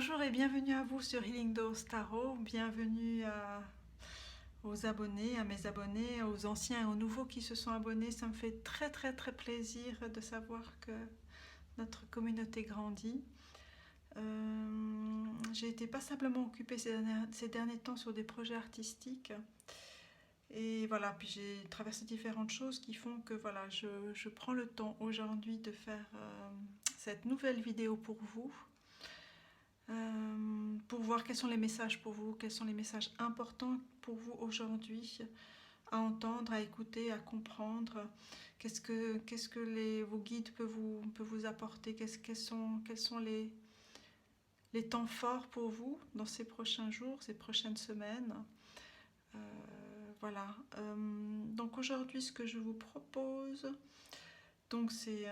Bonjour et bienvenue à vous sur Healing Dose Tarot. Bienvenue aux abonnés, à mes abonnés, aux anciens et aux nouveaux qui se sont abonnés. Ça me fait très plaisir de savoir que notre communauté grandit. J'ai été passablement occupée ces derniers temps sur des projets artistiques. Et voilà, puis j'ai traversé différentes choses qui font que voilà, je prends le temps aujourd'hui de faire cette nouvelle vidéo pour vous. Pour voir quels sont les messages pour vous, quels sont les messages importants pour vous aujourd'hui à entendre, à écouter, à comprendre. Qu'est-ce que vos guides peuvent vous apporter, quels sont les temps forts pour vous dans ces prochains jours, ces prochaines semaines. Voilà. Donc aujourd'hui, ce que je vous propose, donc c'est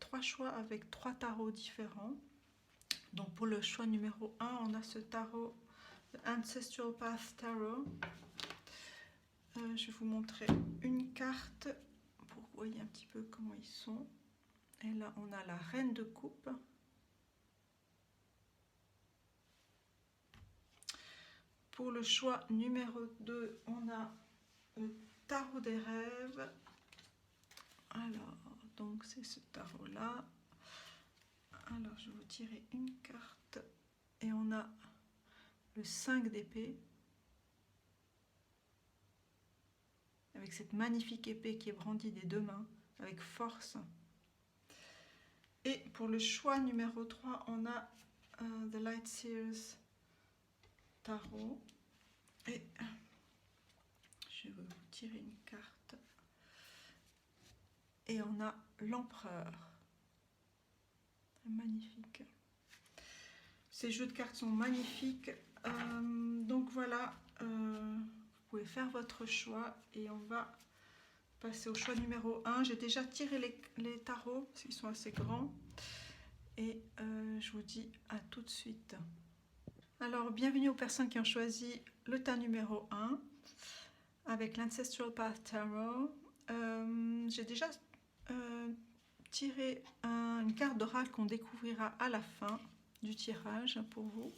trois choix avec trois tarots différents. Donc pour le choix numéro 1, on a ce tarot, Ancestral Path Tarot. Je vais vous montrer une carte pour que vous voyez un petit peu comment ils sont. Et là, on a la Reine de Coupe. Pour le choix numéro 2, on a le Tarot des Rêves. Alors, donc c'est ce tarot-là. Alors, je vais vous tirer une carte. Et on a le 5 d'épée. Avec cette magnifique épée qui est brandie des deux mains, avec force. Et pour le choix numéro 3, on a The Light Seers Tarot. Et je vais vous tirer une carte. Et on a l'Empereur. Magnifique. Ces jeux de cartes sont magnifiques. Donc voilà, vous pouvez faire votre choix et on va passer au choix numéro 1. J'ai déjà tiré les tarots parce qu'ils sont assez grands. Et je vous dis à tout de suite. Alors, bienvenue aux personnes qui ont choisi le tas numéro 1 avec l'Ancestral Path Tarot. J'ai déjà tiré une carte d'oracle qu'on découvrira à la fin du tirage pour vous.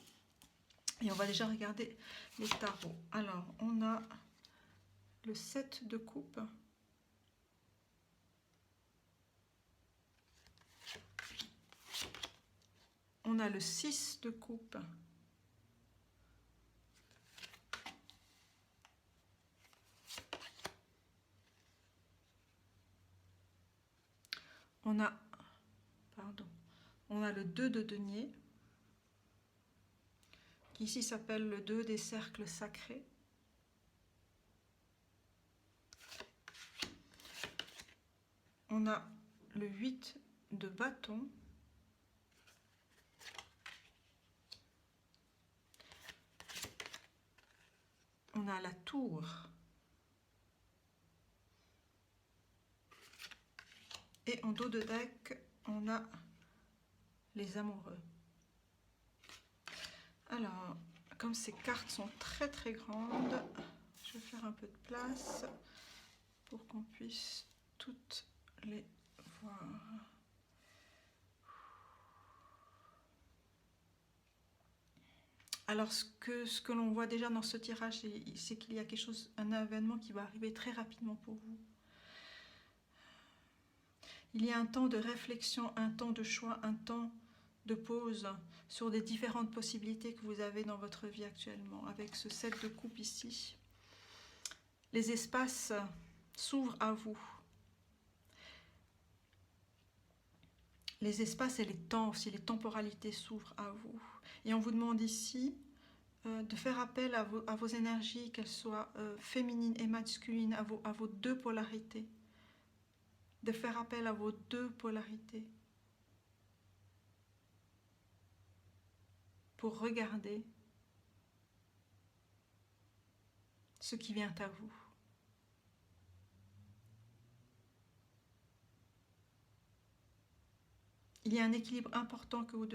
Et on va déjà regarder les tarots. Alors, on a le 7 de coupe. On a le 6 de coupe. On a le 2 de denier, qui ici s'appelle le 2 des cercles sacrés. On a le 8 de bâton. On a la tour. Et en dos de deck, on a les amoureux. Alors, comme ces cartes sont très grandes, je vais faire un peu de place pour qu'on puisse toutes les voir. Alors, ce que l'on voit déjà dans ce tirage, c'est qu'il y a un événement qui va arriver très rapidement pour vous. Il y a un temps de réflexion, un temps de choix, un temps de pause sur des différentes possibilités que vous avez dans votre vie actuellement. Avec ce 7 de coupe ici, les espaces s'ouvrent à vous. Les espaces et les temps aussi, les temporalités s'ouvrent à vous. Et on vous demande ici de faire appel à vos énergies, qu'elles soient féminines et masculines, à vos deux polarités. De faire appel à vos deux polarités. Pour regarder ce qui vient à vous. Il y a un équilibre important que vous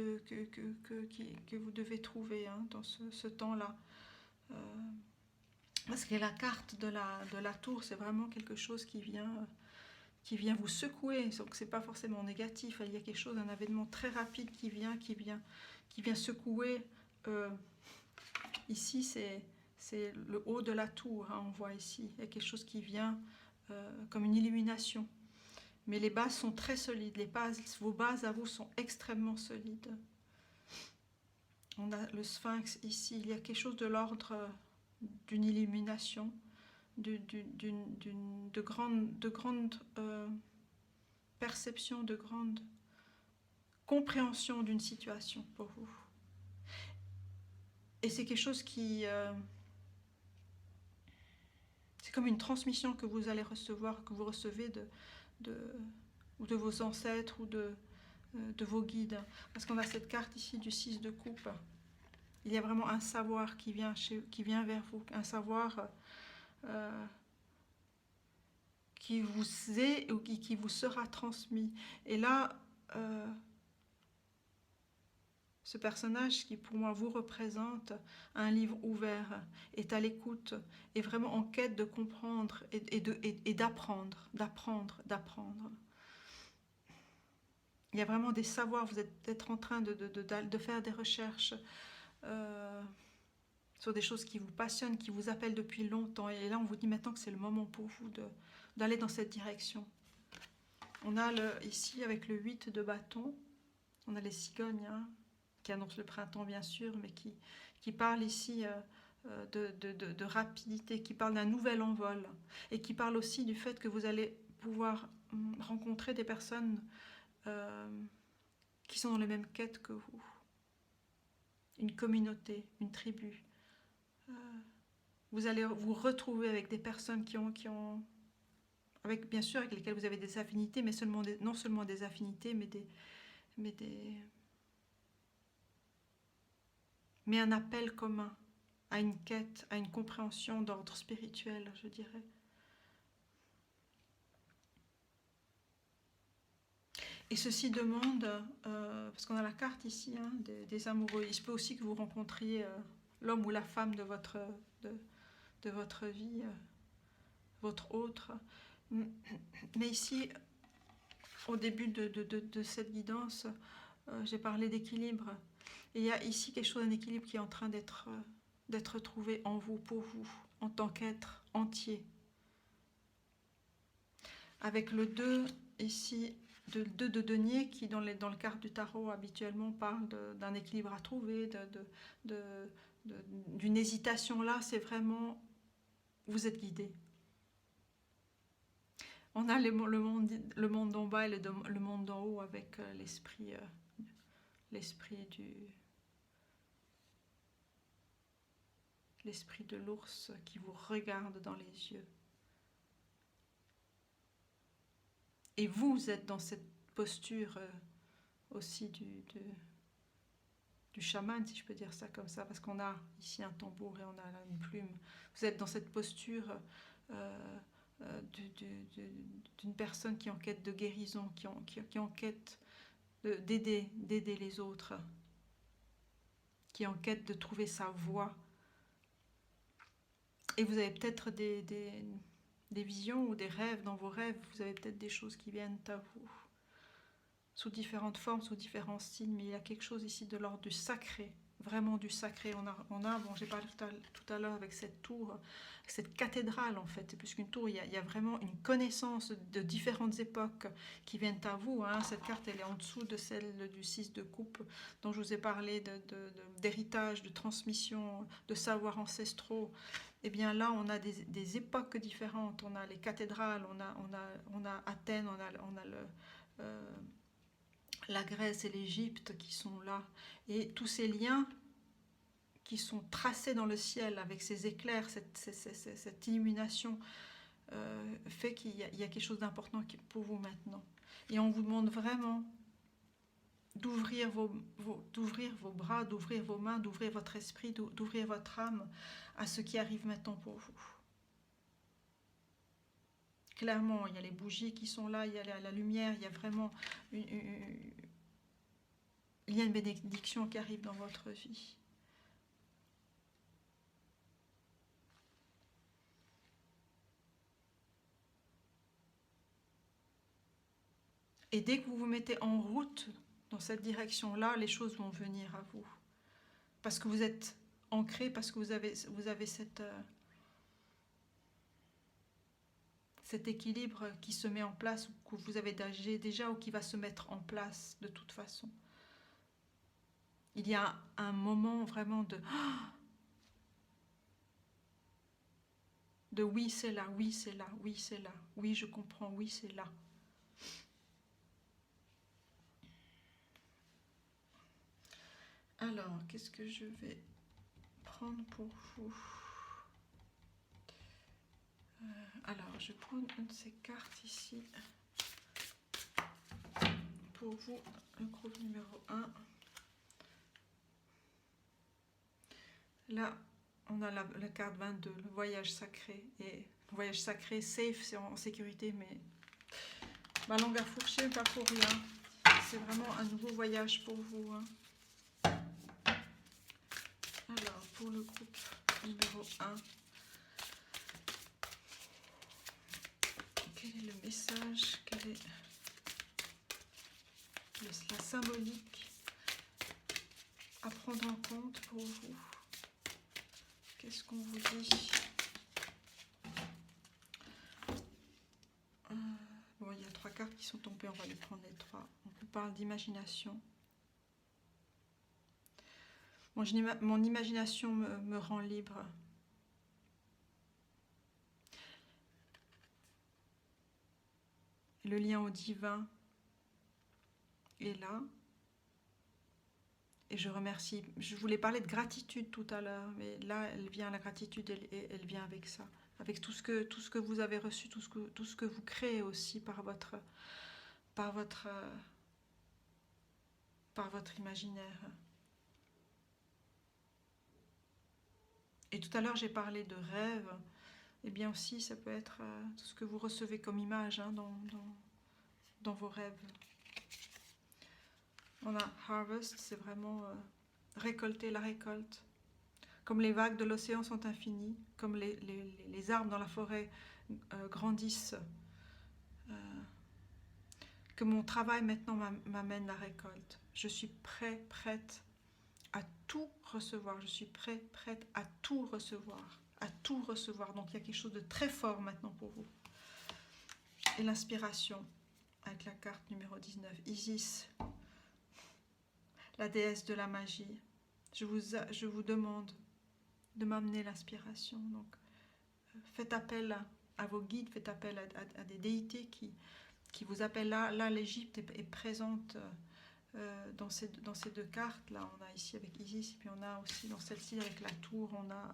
devez trouver dans ce temps-là. Parce que la carte de la tour, c'est vraiment quelque chose qui vient qui vient vous secouer, donc c'est pas forcément négatif, il y a quelque chose, un événement très rapide qui vient secouer. Ici c'est le haut de la tour, hein, on voit ici, il y a quelque chose qui vient comme une illumination. Mais les bases sont très solides, vos bases à vous sont extrêmement solides. On a le sphinx ici, il y a quelque chose de l'ordre d'une illumination, de grande perception, de grande compréhension d'une situation pour vous. Et c'est quelque chose qui... c'est comme une transmission que vous allez recevoir, que vous recevez ou de vos ancêtres ou de vos guides. Parce qu'on a cette carte ici du 6 de coupe. Il y a vraiment un savoir qui vient vers vous, un savoir qui vous est ou qui vous sera transmis. Et là, ce personnage qui pour moi vous représente un livre ouvert, est à l'écoute, est vraiment en quête de comprendre et d'apprendre. Il y a vraiment des savoirs, vous êtes peut-être en train de faire des recherches sur des choses qui vous passionnent, qui vous appellent depuis longtemps. Et là, on vous dit maintenant que c'est le moment pour vous d'aller dans cette direction. On a ici, avec le 8 de bâton, on a les cigognes, hein, qui annoncent le printemps, bien sûr, mais qui parlent ici de rapidité, qui parlent d'un nouvel envol, et qui parlent aussi du fait que vous allez pouvoir rencontrer des personnes qui sont dans les mêmes quêtes que vous. Une communauté, une tribu. Vous allez vous retrouver avec des personnes qui ont bien sûr avec lesquelles vous avez des affinités, mais non seulement des affinités, mais un appel commun à une quête, à une compréhension d'ordre spirituel, je dirais. Et ceci demande, parce qu'on a la carte ici, hein, des amoureux, il se peut aussi que vous rencontriez l'homme ou la femme de votre vie, votre autre. Mais ici, au début de cette guidance, j'ai parlé d'équilibre. Et il y a ici quelque chose, un équilibre qui est en train d'être trouvé en vous, pour vous, en tant qu'être entier. Avec le 2 ici, le 2 de denier, qui dans le carte du tarot habituellement parle d'un équilibre à trouver, d'une hésitation. Là, c'est vraiment, vous êtes guidé. On a le monde d'en bas et le monde d'en haut, avec l'esprit de l'ours qui vous regarde dans les yeux. Et vous êtes dans cette posture aussi du chaman, si je peux dire ça comme ça, parce qu'on a ici un tambour et on a là une plume. Vous êtes dans cette posture d'une personne qui est en quête de guérison, qui est en quête d'aider les autres, qui est en quête de trouver sa voie. Et vous avez peut-être des visions ou des rêves. Dans vos rêves, vous avez peut-être des choses qui viennent à vous, sous différentes formes, sous différents signes, mais il y a quelque chose ici de l'ordre du sacré, vraiment du sacré. Bon, j'ai parlé tout à l'heure avec cette tour, cette cathédrale en fait, c'est plus qu'une tour, il y a vraiment une connaissance de différentes époques qui viennent à vous, hein. Cette carte, elle est en dessous de celle du 6 de coupe, dont je vous ai parlé d'héritage, de transmission, de savoirs ancestraux. Et bien là, on a des époques différentes, on a les cathédrales, on a Athènes, on a la Grèce et l'Égypte qui sont là, et tous ces liens qui sont tracés dans le ciel avec ces éclairs, cette illumination, fait qu'il y a quelque chose d'important pour vous maintenant. Et on vous demande vraiment d'ouvrir vos bras, d'ouvrir vos mains, d'ouvrir votre esprit, d'ouvrir votre âme à ce qui arrive maintenant pour vous. Clairement, il y a les bougies qui sont là, il y a la lumière, il y a vraiment il y a une bénédiction qui arrive dans votre vie. Et dès que vous vous mettez en route dans cette direction-là, les choses vont venir à vous. Parce que vous êtes ancré, parce que vous avez cet équilibre qui se met en place, ou que vous avez déjà, ou qui va se mettre en place de toute façon. Il y a un moment vraiment de oui c'est là, oui c'est là, oui c'est là, oui je comprends, oui c'est là. Alors, qu'est-ce que je vais prendre pour vous? Alors, je prends une de ces cartes ici. Pour vous, le groupe numéro 1. Là, on a la carte 22, le voyage sacré. Et le voyage sacré, safe, c'est en sécurité, mais ma langue à fourcher, pas pour rien. C'est vraiment un nouveau voyage pour vous. Hein. Alors, pour le groupe numéro 1, quel est le message? Quelle est la symbolique à prendre en compte pour vous? Qu'est-ce qu'on vous dit? Bon, il y a 3 cartes qui sont tombées, on va les prendre les 3. On vous parle d'imagination. Mon imagination me rend libre. Le lien au divin est là. Et je remercie. Je voulais parler de gratitude tout à l'heure, mais là, la gratitude, elle vient avec ça. Avec tout ce que vous avez reçu, tout ce que vous créez aussi par votre imaginaire. Et tout à l'heure, j'ai parlé de rêve. Et bien aussi, ça peut être tout ce que vous recevez comme image hein, dans vos rêves. On a harvest, c'est vraiment récolter la récolte. Comme les vagues de l'océan sont infinies, comme les arbres dans la forêt grandissent, que mon travail maintenant m'amène la récolte. Je suis prête à tout recevoir. Je suis prête à tout recevoir. À tout recevoir. Donc il y a quelque chose de très fort maintenant pour vous. Et l'inspiration, avec la carte numéro 19, Isis, la déesse de la magie. Je vous demande de m'amener l'inspiration. Donc, faites appel à vos guides, faites appel à des déités qui vous appellent. Là l'Égypte est présente dans ces 2 cartes. Là, on a ici avec Isis, et puis on a aussi dans celle-ci avec la tour, on a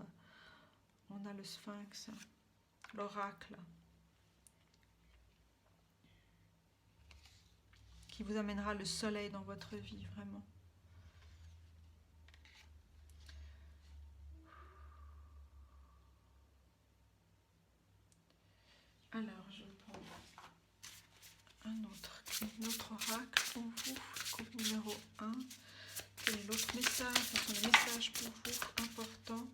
le sphinx, l'oracle, qui vous amènera le soleil dans votre vie, vraiment. Alors, je prends une autre oracle pour vous, groupe numéro 1. Quel est l'autre message? Ce sont les messages pour vous importants.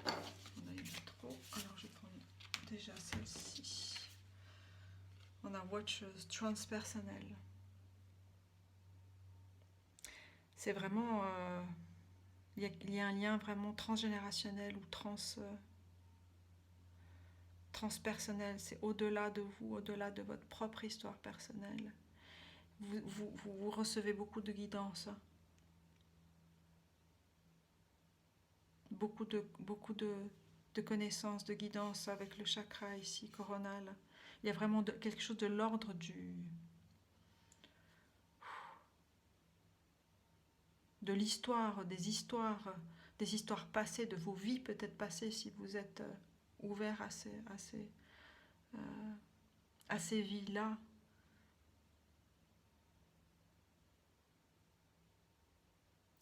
On a eu trop. Alors, je vais prendre déjà celle-ci. On a Watchers, transpersonnel. C'est vraiment... il y a un lien vraiment transgénérationnel ou transpersonnel. C'est au-delà de vous, au-delà de votre propre histoire personnelle. Vous recevez beaucoup de guidance. Beaucoup de connaissances, de guidance avec le chakra ici, coronal. Il y a vraiment quelque chose de l'ordre de l'histoire, des histoires passées, de vos vies peut-être passées, si vous êtes ouvert à ces vies-là.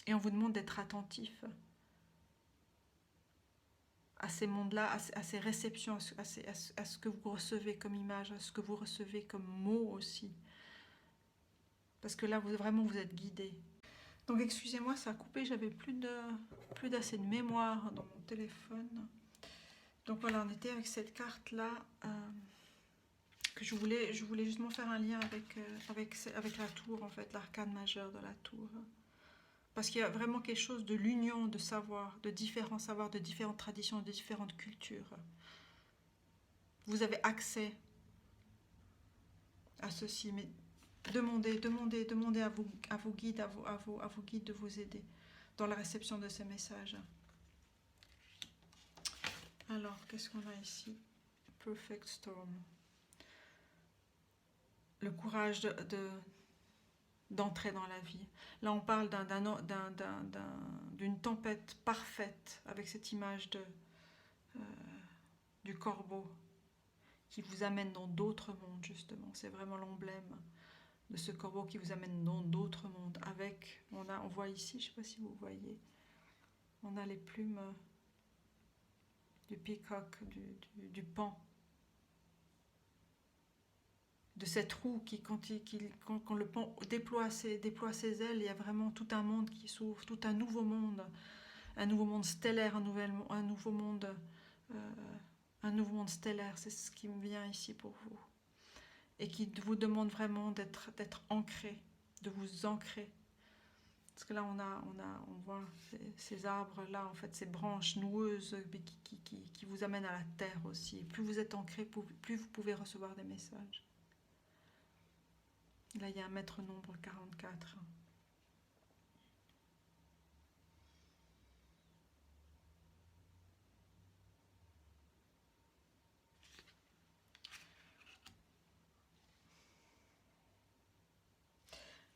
Et on vous demande d'être attentif à ces mondes-là, à ces réceptions, à ce que vous recevez comme image, à ce que vous recevez comme mots aussi. Parce que là, vous êtes guidé. Donc excusez-moi, ça a coupé, j'avais plus d'assez de mémoire dans mon téléphone. Donc voilà, on était avec cette carte-là, que je voulais justement faire un lien avec la tour, en fait, l'arcane majeur de la tour. Parce qu'il y a vraiment quelque chose de l'union de savoirs, de différents savoirs, de différentes traditions, de différentes cultures. Vous avez accès à ceci, mais demandez à vos guides, à vos guides de vous aider dans la réception de ces messages. Alors, qu'est-ce qu'on a ici? Perfect Storm. Le courage d'entrer dans la vie. Là, on parle d'une tempête parfaite avec cette image du corbeau qui vous amène dans d'autres mondes, justement. C'est vraiment l'emblème de ce corbeau qui vous amène dans d'autres mondes. On voit ici, je ne sais pas si vous voyez, on a les plumes du peacock, du paon, de cette roue qui, quand le paon déploie ses ailes, il y a vraiment tout un monde qui s'ouvre, tout un nouveau monde stellaire, un nouveau monde stellaire. C'est ce qui me vient ici pour vous, et qui vous demande vraiment d'être ancré, de vous ancrer. Parce que là, on voit ces arbres là, en fait, ces branches noueuses qui vous amènent à la terre aussi. Et plus vous êtes ancré, plus vous pouvez recevoir des messages. Là, il y a un maître nombre 44.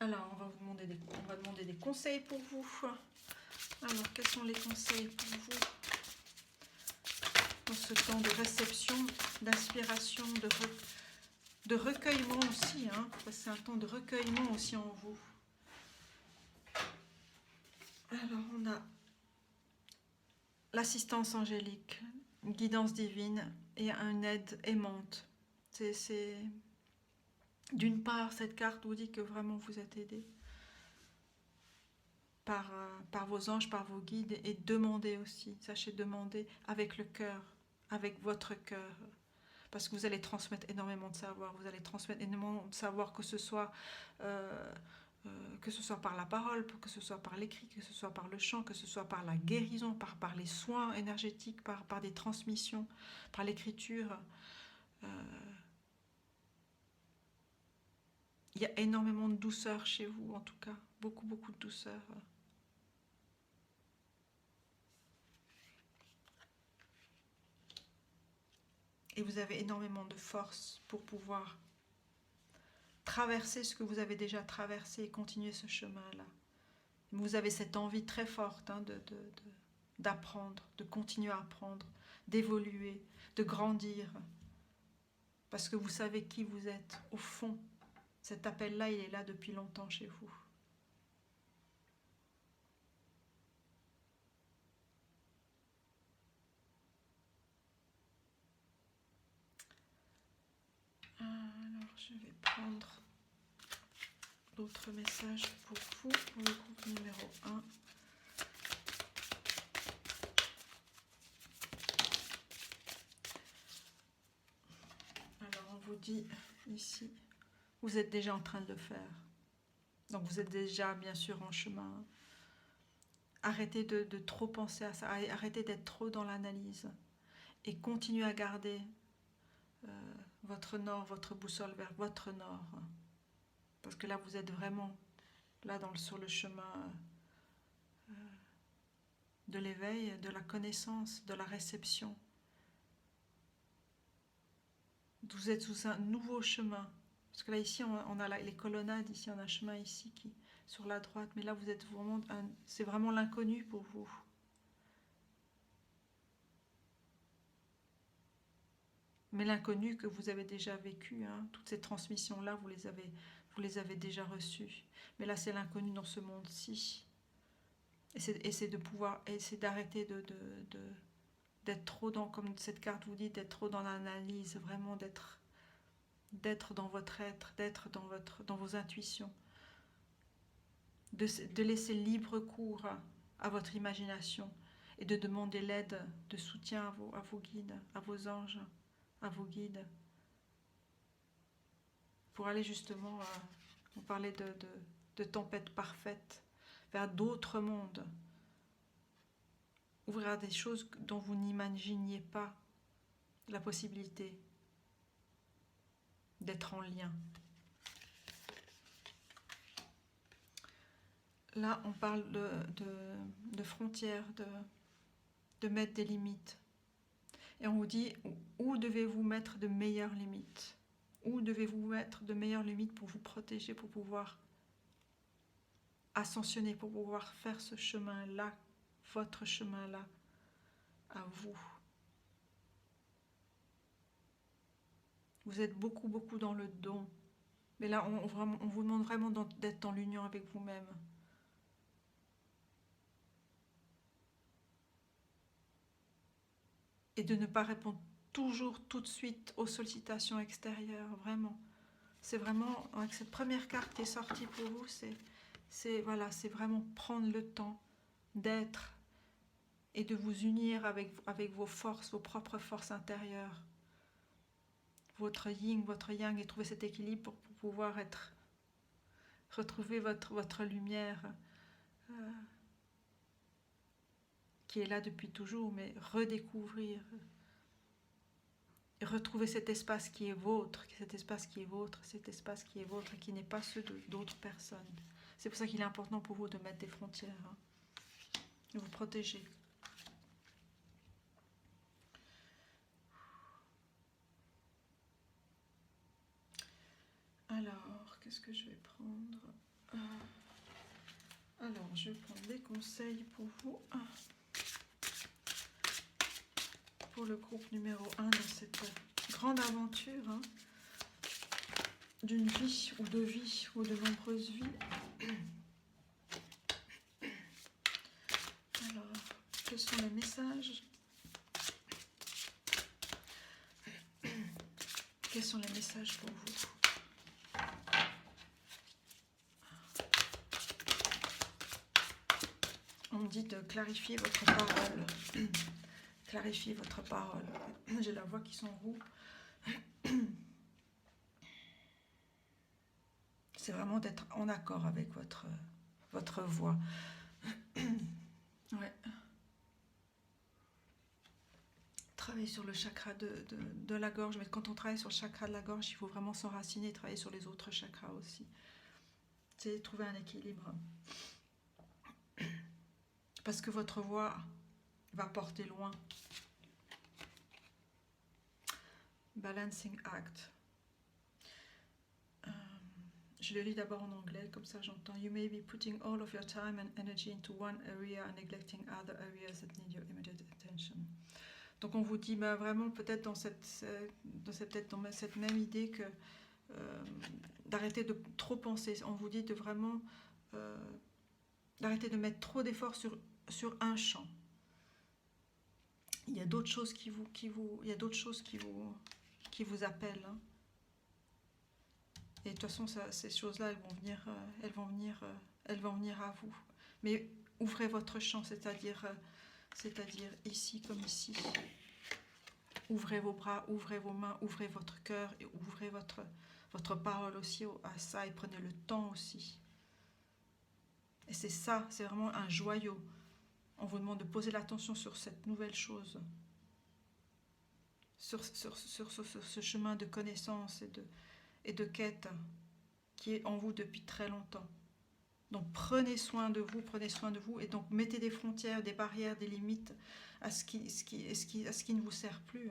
Alors, on va demander des conseils pour vous. Alors, quels sont les conseils pour vous dans ce temps de réception, d'inspiration, de recueillement aussi, hein, parce que c'est un temps de recueillement aussi en vous. Alors, on a l'assistance angélique, une guidance divine et une aide aimante. D'une part, cette carte vous dit que vraiment vous êtes aidé par vos anges, par vos guides, et demandez aussi, sachez demander avec le cœur, avec votre cœur, parce que vous allez transmettre énormément de savoir, vous allez transmettre énormément de savoir, que ce soit par la parole, que ce soit par l'écrit, que ce soit par le chant, que ce soit par la guérison, par les soins énergétiques, par des transmissions, par l'écriture. Il y a énormément de douceur chez vous, en tout cas, beaucoup de douceur. Et vous avez énormément de force pour pouvoir traverser ce que vous avez déjà traversé et continuer ce chemin-là. Vous avez cette envie très forte, hein, d'apprendre, de continuer à apprendre, d'évoluer, de grandir. Parce que vous savez qui vous êtes. Au fond, cet appel-là, il est là depuis longtemps chez vous. Alors, je vais prendre d'autres messages pour vous, pour le groupe numéro 1. Alors, on vous dit ici, vous êtes déjà en train de le faire. Donc, vous êtes déjà, bien sûr, en chemin. Arrêtez de trop penser à ça, arrêtez d'être trop dans l'analyse et continuez à garder votre nord, votre boussole vers votre nord. Parce que là, vous êtes vraiment là sur le chemin de l'éveil, de la connaissance, de la réception. Vous êtes sous un nouveau chemin. Parce que là, ici, on a les colonnades, ici, on a un chemin ici qui sur la droite. Mais là, vous êtes vraiment, c'est vraiment l'inconnu pour vous. Mais l'inconnu que vous avez déjà vécu, hein, toutes ces transmissions-là, vous les avez déjà reçues. Mais là, c'est l'inconnu dans ce monde-ci. Et c'est de pouvoir, et c'est d'arrêter d'être trop dans, comme cette carte vous dit, d'être trop dans l'analyse, vraiment d'être dans votre être, d'être dans vos intuitions. De laisser libre cours à votre imagination et de demander l'aide, de soutien à vos guides, à vos anges, à vos guides, pour aller justement, on parlait de tempête parfaite, vers d'autres mondes, ouvrir des choses dont vous n'imaginiez pas la possibilité d'être en lien. Là, on parle de frontières, de mettre des limites. Et on vous dit, où devez-vous mettre de meilleures limites? Où devez-vous mettre de meilleures limites pour vous protéger, pour pouvoir ascensionner, pour pouvoir faire ce chemin-là, votre chemin-là, à vous. Vous êtes beaucoup, beaucoup dans le don. Mais là, on vous demande vraiment d'être dans l'union avec vous-même. Et de ne pas répondre toujours tout de suite aux sollicitations extérieures, vraiment. C'est vraiment, avec cette première carte qui est sortie pour vous, c'est vraiment prendre le temps d'être et de vous unir avec vos forces, vos propres forces intérieures, votre yin, votre yang, et trouver cet équilibre pour pouvoir retrouver votre lumière qui est là depuis toujours, mais redécouvrir, retrouver cet espace qui est vôtre, cet espace qui est vôtre, cet espace qui est vôtre et qui n'est pas ceux d'autres personnes. C'est pour ça qu'il est important pour vous de mettre des frontières, de vous protéger. Alors, qu'est-ce que je vais prendre? Alors, je vais prendre des conseils pour vous. Pour le groupe numéro 1 dans cette grande aventure d'une vie ou de nombreuses vies. Alors, quels sont les messages? Quels sont les messages pour vous? On me dit de clarifier votre parole. Clarifier votre parole. J'ai la voix qui s'enroule. C'est vraiment d'être en accord avec votre voix. Ouais. Travailler sur le chakra de la gorge. Mais quand on travaille sur le chakra de la gorge, il faut vraiment s'enraciner et travailler sur les autres chakras aussi. C'est trouver un équilibre. Parce que votre voix va porter loin. Balancing Act. Je le lis d'abord en anglais, comme ça j'entends. You may be putting all of your time and energy into one area and neglecting other areas that need your immediate attention. Donc on vous dit vraiment peut-être dans cette même idée que d'arrêter de trop penser. On vous dit de vraiment d'arrêter de mettre trop d'efforts sur un champ. Il y a d'autres choses qui vous appellent. Et de toute façon, ces choses-là, elles vont venir à vous. Mais ouvrez votre champ, c'est-à-dire ici comme ici. Ouvrez vos bras, ouvrez vos mains, ouvrez votre cœur et ouvrez votre parole aussi à ça et prenez le temps aussi. Et c'est ça, c'est vraiment un joyau. On vous demande de poser l'attention sur cette nouvelle chose, sur ce chemin de connaissance et de quête qui est en vous depuis très longtemps. Donc prenez soin de vous et donc mettez des frontières, des barrières, des limites à ce qui ne vous sert plus.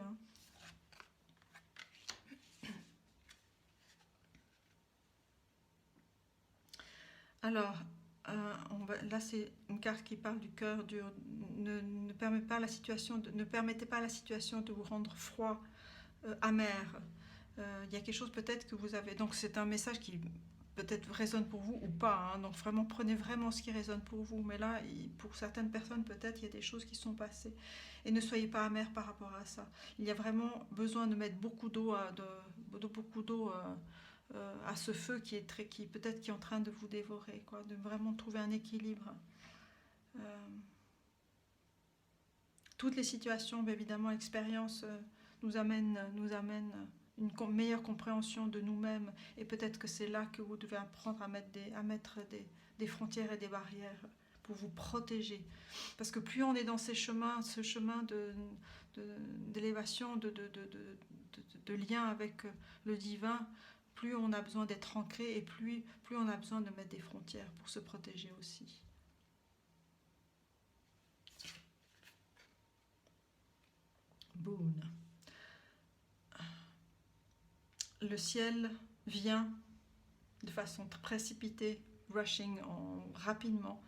Alors, là c'est une carte qui parle du cœur dur. Ne permettez pas à la situation de vous rendre froid, amer. Il y a quelque chose peut-être que vous avez. Donc c'est un message qui peut-être résonne pour vous ou pas. Donc vraiment prenez vraiment ce qui résonne pour vous. Mais là, pour certaines personnes peut-être il y a des choses qui sont passées. Et ne soyez pas amer par rapport à ça. Il y a vraiment besoin de mettre beaucoup d'eau à ce feu qui peut-être qui est en train de vous dévorer, quoi, de vraiment trouver un équilibre. Toutes les situations, bien évidemment, l'expérience nous amène une meilleure compréhension de nous-mêmes, et peut-être que c'est là que vous devez apprendre à mettre des frontières et des barrières pour vous protéger. Parce que plus on est dans ce chemin d'élévation, de lien avec le divin, plus on a besoin d'être ancré, et plus on a besoin de mettre des frontières pour se protéger aussi. Boon. Le ciel vient de façon précipitée, rushing rapidement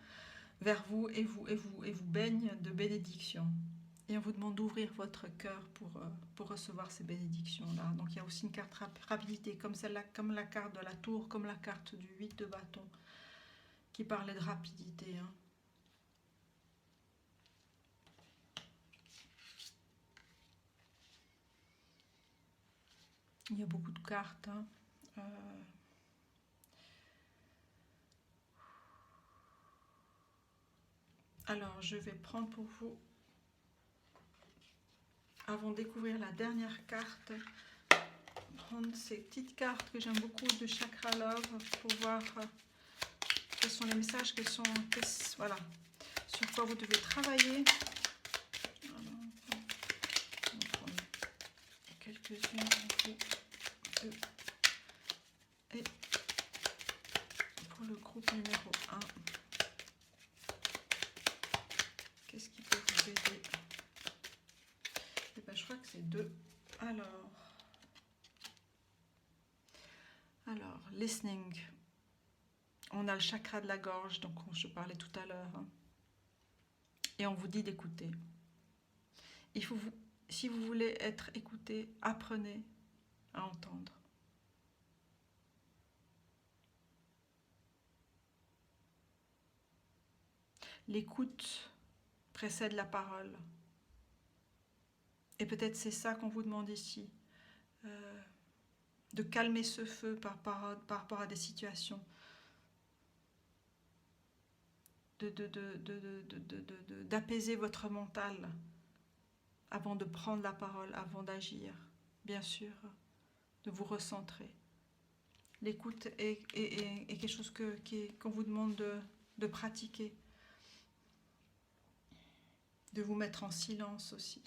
vers vous, et vous baigne de bénédictions. Et on vous demande d'ouvrir votre cœur pour recevoir ces bénédictions-là. Donc il y a aussi une carte rapidité, comme celle-là, comme la carte de la tour, comme la carte du 8 de bâton, qui parlait de rapidité. Hein. Il y a beaucoup de cartes. Hein. Alors, je vais prendre pour vous, avant de découvrir la dernière carte, prendre ces petites cartes que j'aime beaucoup de Chakra Love pour voir quels sont les messages, voilà, sur quoi vous devez travailler. Alors, on va prendre quelques-unes pour vous. Et pour le groupe numéro 1, qu'est-ce qui peut vous aider? Eh ben, je crois que c'est 2. Alors, listening. On a le chakra de la gorge, donc je parlais tout à l'heure. Hein. Et on vous dit d'écouter. Si vous voulez être écouté, apprenez à entendre. L'écoute précède la parole. Et peut-être c'est ça qu'on vous demande ici. De calmer ce feu par rapport à des situations. D'apaiser votre mental avant de prendre la parole, avant d'agir. Bien sûr, de vous recentrer. L'écoute est quelque chose qu'on vous demande de pratiquer. De vous mettre en silence aussi.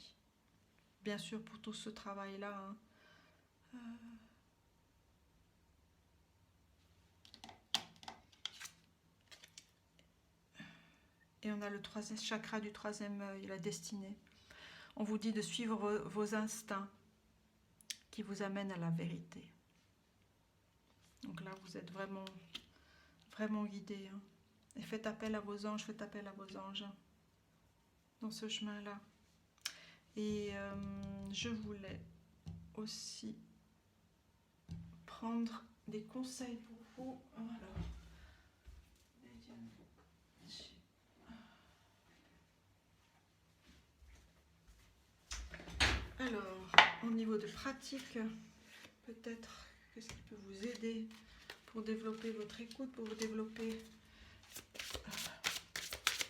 Bien sûr, pour tout ce travail-là. Hein. Et on a le chakra du troisième œil, la destinée. On vous dit de suivre vos instincts qui vous amènent à la vérité. Donc là, vous êtes vraiment, vraiment guidé. Hein. Et faites appel à vos anges, dans ce chemin-là. Et je voulais aussi prendre des conseils pour vous. Alors, au niveau de pratique, peut-être qu'est-ce qui peut vous aider pour développer votre écoute, pour vous développer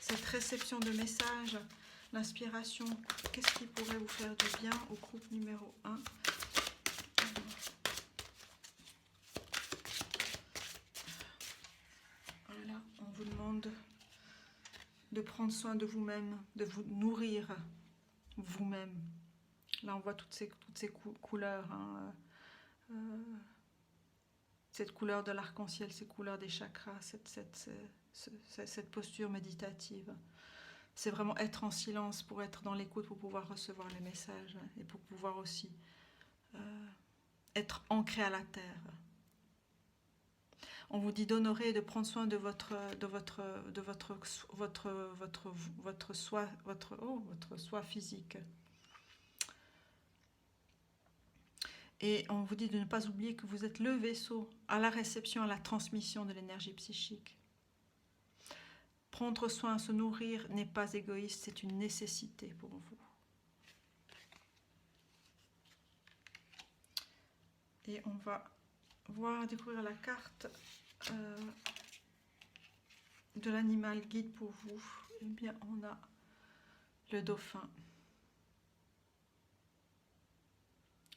cette réception de messages, l'inspiration. Qu'est-ce qui pourrait vous faire du bien au groupe numéro 1? Voilà, on vous demande de prendre soin de vous-même, de vous nourrir vous-même. Là, on voit toutes ces couleurs. Hein. Cette couleur de l'arc-en-ciel, ces couleurs des chakras, cette posture méditative. C'est vraiment être en silence pour être dans l'écoute, pour pouvoir recevoir les messages et pour pouvoir aussi être ancré à la terre. On vous dit d'honorer et de prendre soin de votre soi physique. Et on vous dit de ne pas oublier que vous êtes le vaisseau à la réception, à la transmission de l'énergie psychique. Prendre soin, se nourrir n'est pas égoïste, c'est une nécessité pour vous. Et on va découvrir la carte de l'animal guide pour vous. Eh bien, on a le dauphin.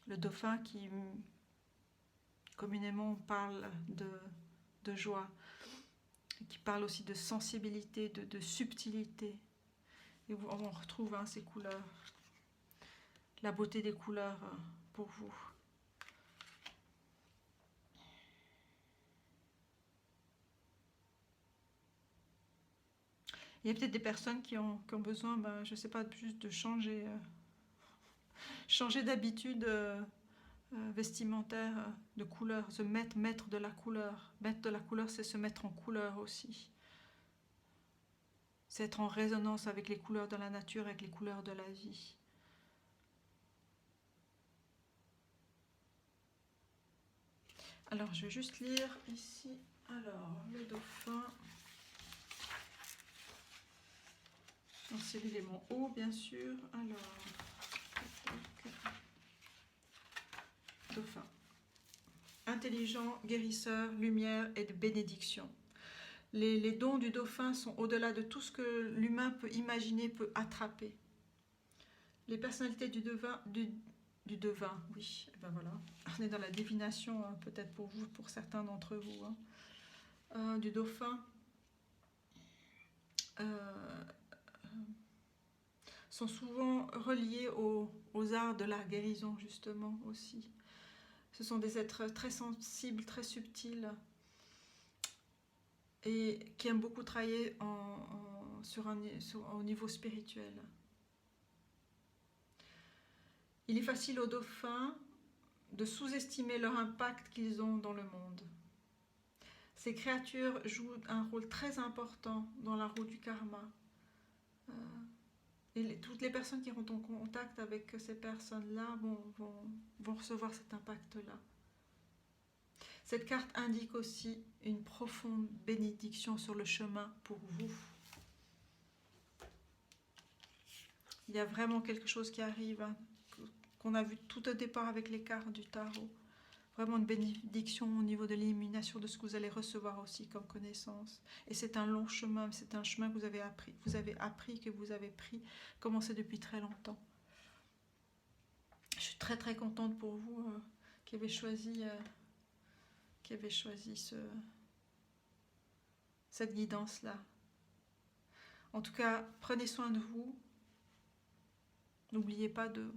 le dauphin qui communément parle de joie, qui parle aussi de sensibilité, de subtilité. Et on retrouve ces couleurs, la beauté des couleurs pour vous. Il y a peut-être des personnes qui ont besoin, je ne sais pas, juste de changer d'habitude vestimentaire, de couleur, se mettre de la couleur. Mettre de la couleur, c'est se mettre en couleur aussi. C'est être en résonance avec les couleurs de la nature, avec les couleurs de la vie. Alors, je vais juste lire ici. Alors, le dauphin. C'est l'élément eau, bien sûr. Alors, dauphin. Intelligent, guérisseur, lumière et de bénédiction. Les dons du dauphin sont au-delà de tout ce que l'humain peut imaginer, peut attraper. Les personnalités du devin, oui, et ben voilà. On est dans la divination, peut-être pour vous, pour certains d'entre vous, du dauphin. Sont souvent reliés aux arts de la guérison, justement, aussi. Ce sont des êtres très sensibles, très subtils, et qui aiment beaucoup travailler au niveau spirituel. Il est facile aux dauphins de sous-estimer leur impact qu'ils ont dans le monde. Ces créatures jouent un rôle très important dans la roue du karma. Et toutes les personnes qui sont en contact avec ces personnes-là vont recevoir cet impact-là. Cette carte indique aussi une profonde bénédiction sur le chemin pour vous. Il y a vraiment quelque chose qui arrive, qu'on a vu tout au départ avec les cartes du tarot. Vraiment une bénédiction au niveau de l'illumination de ce que vous allez recevoir aussi comme connaissance. Et c'est un long chemin, c'est un chemin que vous avez appris, que vous avez pris, commencé depuis très longtemps. Je suis très très contente pour vous qui avez choisi cette guidance-là. En tout cas, prenez soin de vous. N'oubliez pas de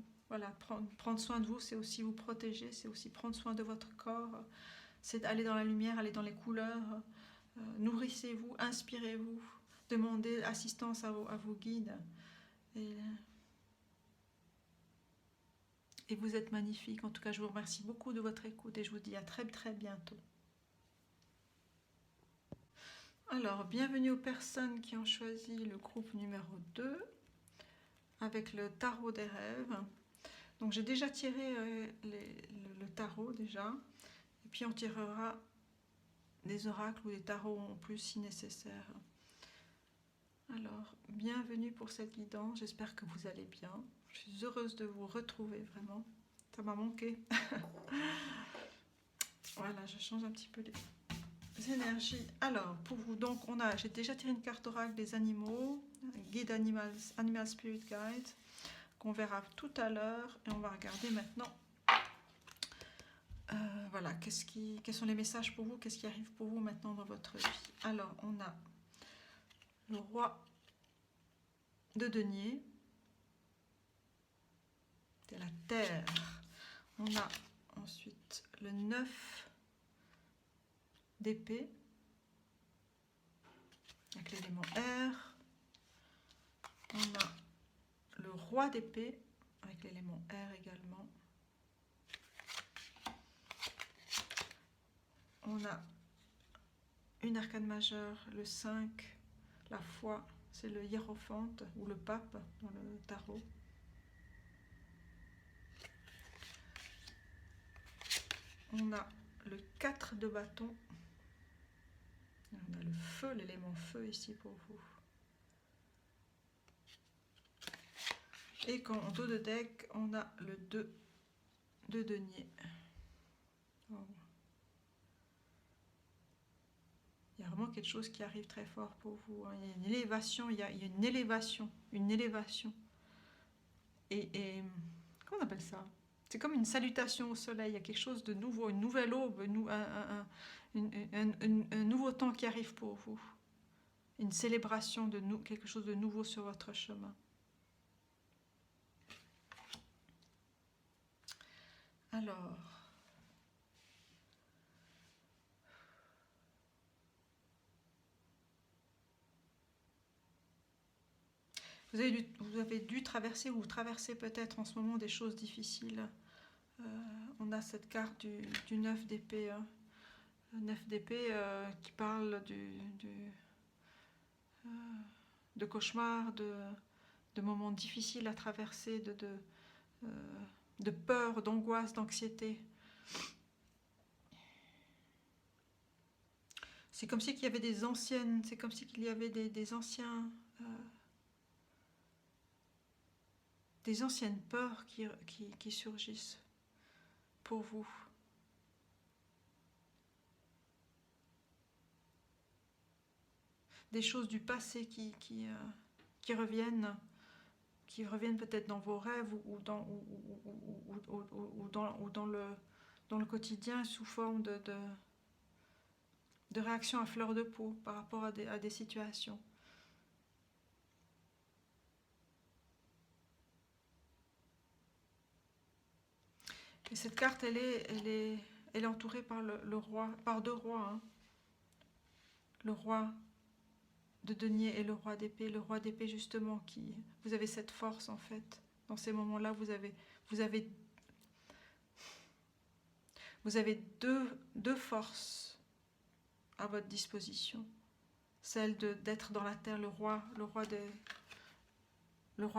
prendre soin de vous, c'est aussi vous protéger, c'est aussi prendre soin de votre corps, c'est aller dans la lumière, aller dans les couleurs. Nourrissez-vous, inspirez-vous, demandez assistance à vos guides. Et vous êtes magnifique. En tout cas, je vous remercie beaucoup de votre écoute et je vous dis à très très bientôt. Alors, bienvenue aux personnes qui ont choisi le groupe numéro 2 avec le tarot des rêves. Donc, j'ai déjà tiré le tarot déjà. Et puis, on tirera des oracles ou des tarots en plus si nécessaire. Alors, bienvenue pour cette guidance. J'espère que vous allez bien. Je suis heureuse de vous retrouver, vraiment. Ça m'a manqué. Voilà, je change un petit peu les énergies. Alors, pour vous, donc, j'ai déjà tiré une carte oracle des animaux, guide animal spirit guide, qu'on verra tout à l'heure. Et on va regarder maintenant, voilà, quels sont les messages pour vous, qu'est-ce qui arrive pour vous maintenant dans votre vie. Alors, on a le roi de denier, c'est la terre. On a ensuite le 9 d'épée, avec l'élément air. On a le roi d'épée, avec l'élément air également. On a une arcane majeure, le 5, la foi, c'est le hiérophante ou le pape dans le tarot. On a le 4 de bâton. On a le feu, l'élément feu ici pour vous. Et en dos de deck, on a le 2 de denier. Oh. Il y a vraiment quelque chose qui arrive très fort pour vous. Il y a une élévation, il y a une élévation. Et comment on appelle ça? C'est comme une salutation au soleil, il y a quelque chose de nouveau, une nouvelle aube, un nouveau temps qui arrive pour vous. Une célébration de quelque chose de nouveau sur votre chemin. Alors, vous avez dû traverser, ou vous traversez peut-être en ce moment des choses difficiles. On a cette carte du 9 d'épée. Hein. Le 9 d'épée qui parle de cauchemars, de moments difficiles à traverser, de peur, d'angoisse, d'anxiété. C'est comme si il y avait des anciennes, c'est comme s'il y avait des anciennes peurs qui surgissent pour vous. Des choses du passé qui reviennent peut-être dans vos rêves ou dans le quotidien sous forme de réactions à fleur de peau par rapport à des situations. Et cette carte, elle est entourée par le roi, par deux rois. Hein. Le roi de denier et le roi d'épée. Le roi d'épée, justement, vous avez cette force, en fait. Dans ces moments-là, vous avez deux forces à votre disposition. Celle d'être dans la terre, le roi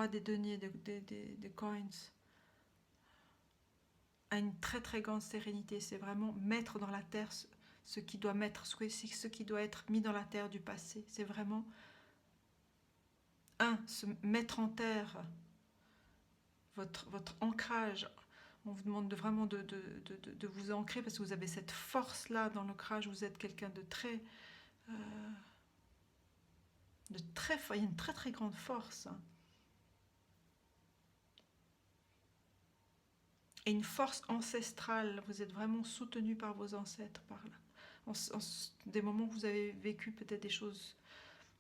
des deniers, des coins, a une très très grande sérénité. C'est vraiment mettre dans la terre ce qui doit être mis dans la terre du passé. C'est vraiment se mettre en terre votre ancrage. On vous demande vraiment de vous ancrer parce que vous avez cette force là dans l'ancrage. Vous êtes quelqu'un de très il y a une très très grande force. Et une force ancestrale. Vous êtes vraiment soutenu par vos ancêtres par là. Des moments où vous avez vécu peut-être des choses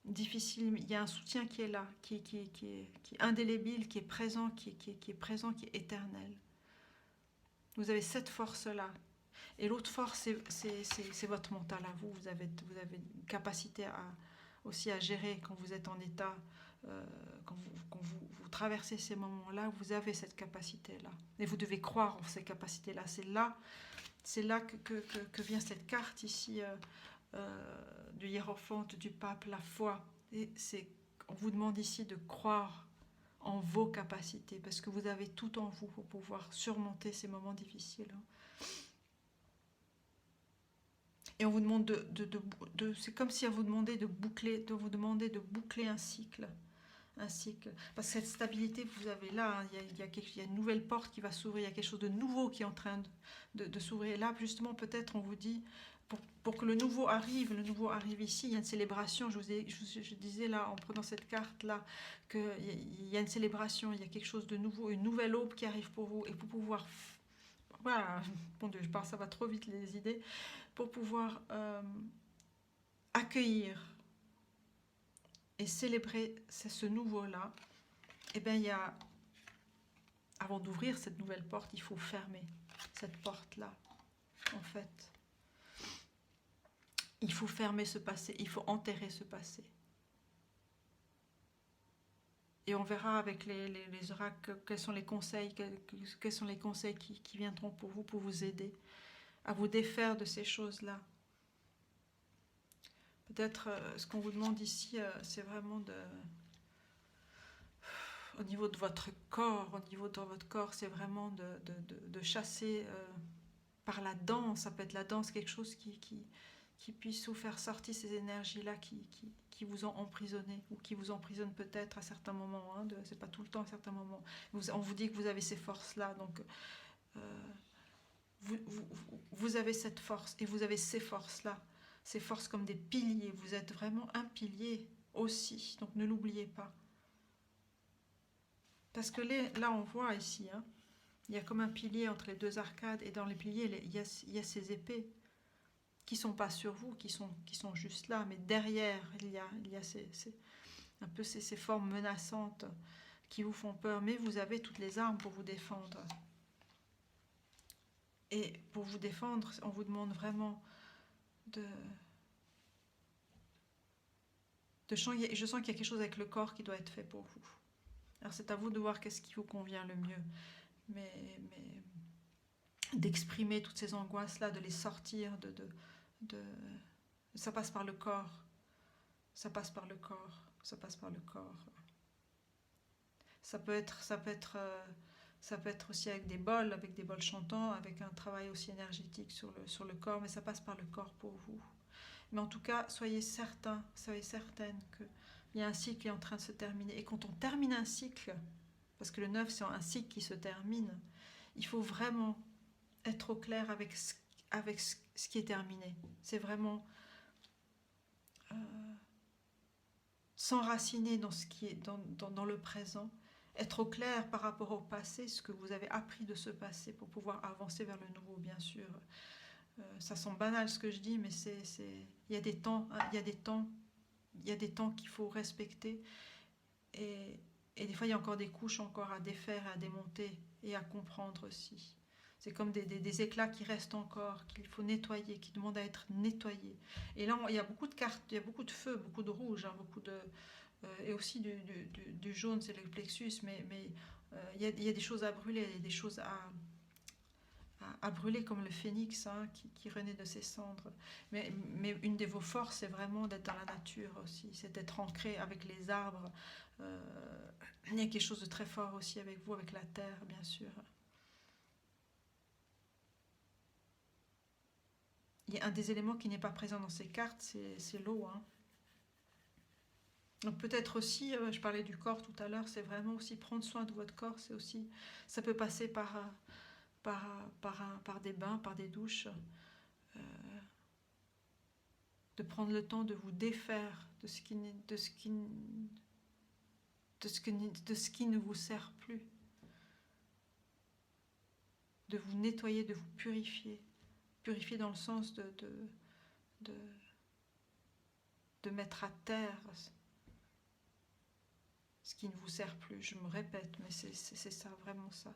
difficiles, il y a un soutien qui est là, qui est indélébile, qui est présent, qui est éternel. Vous avez cette force-là. Et l'autre force, c'est votre mental à vous. Vous avez une capacité aussi à gérer quand vous êtes en état, quand vous traversez ces moments-là, vous avez cette capacité-là. Et vous devez croire en ces capacités-là. C'est là que vient cette carte ici du hiérophante, du pape, la foi. Et on vous demande ici de croire en vos capacités, parce que vous avez tout en vous pour pouvoir surmonter ces moments difficiles. Et on vous demande c'est comme si on vous demandait de boucler un cycle. Parce que cette stabilité que vous avez là, hein, il y a une nouvelle porte qui va s'ouvrir, il y a quelque chose de nouveau qui est en train de s'ouvrir. Là, justement, peut-être on vous dit, pour que le nouveau arrive ici, il y a une célébration. Je disais là, en prenant cette carte-là, qu'il y a une célébration, il y a quelque chose de nouveau, une nouvelle aube qui arrive pour vous, et pour pouvoir... Voilà, bon Dieu, je pense ça va trop vite les idées, pour pouvoir accueillir et célébrer ce nouveau-là, eh bien, avant d'ouvrir cette nouvelle porte, il faut fermer cette porte-là, en fait. Il faut fermer ce passé, il faut enterrer ce passé. Et on verra avec les oracles quels sont les conseils, qui viendront pour vous aider à vous défaire de ces choses-là. Peut-être ce qu'on vous demande ici, c'est vraiment au niveau de votre corps, c'est vraiment de chasser par la danse. Ça peut être la danse, quelque chose qui puisse vous faire sortir ces énergies-là qui vous ont emprisonné, ou qui vous emprisonnent peut-être à certains moments. Hein, c'est pas tout le temps, à certains moments. On vous dit que vous avez ces forces-là, donc vous avez cette force, et vous avez ces forces-là. Ces forces comme des piliers. Vous êtes vraiment un pilier aussi, donc ne l'oubliez pas. Parce que là, on voit ici, hein, Il y a comme un pilier entre les deux arcades, et dans les piliers, il y a ces épées qui sont pas sur vous, qui sont juste là, mais derrière, il y a un peu ces formes menaçantes qui vous font peur, mais vous avez toutes les armes pour vous défendre. Et pour vous défendre, on vous demande vraiment de changer. Je sens qu'il y a quelque chose avec le corps qui doit être fait pour vous. Alors c'est à vous de voir qu'est-ce qui vous convient le mieux. Mais d'exprimer toutes ces angoisses-là, de les sortir, ça passe par le corps. Ça passe par le corps. Ça passe par le corps. Ça peut être aussi avec des bols chantants, avec un travail aussi énergétique sur le corps, mais ça passe par le corps pour vous. Mais en tout cas, soyez certaine qu'il y a un cycle qui est en train de se terminer. Et quand on termine un cycle, parce que le 9 c'est un cycle qui se termine, il faut vraiment être au clair avec ce qui est terminé. C'est vraiment s'enraciner dans ce qui est dans le présent, être au clair par rapport au passé, ce que vous avez appris de ce passé pour pouvoir avancer vers le nouveau, bien sûr. Ça semble banal ce que je dis, mais il y a des temps, il y a des temps qu'il faut respecter, et des fois il y a encore des couches encore à défaire, à démonter et à comprendre aussi. C'est comme des éclats qui restent encore, qu'il faut nettoyer, qui demandent à être nettoyés. Et là, il y a beaucoup de cartes, il y a beaucoup de feu, beaucoup de rouge, hein, et aussi du jaune, c'est le plexus, mais il y a des choses à brûler, il y a des choses à brûler comme le phénix, hein, qui renaît de ses cendres. Mais une de vos forces, c'est vraiment d'être dans la nature aussi, c'est d'être ancré avec les arbres. Il y a quelque chose de très fort aussi avec vous, avec la terre, bien sûr. Il y a un des éléments qui n'est pas présent dans ces cartes, c'est l'eau. Hein. Donc peut-être aussi, je parlais du corps tout à l'heure, c'est vraiment aussi prendre soin de votre corps. C'est aussi, ça peut passer par des bains, par des douches, de prendre le temps de vous défaire de ce qui ne vous sert plus, de vous nettoyer, de vous purifier dans le sens de mettre à terre ce qui ne vous sert plus. Je me répète, mais c'est ça, vraiment ça.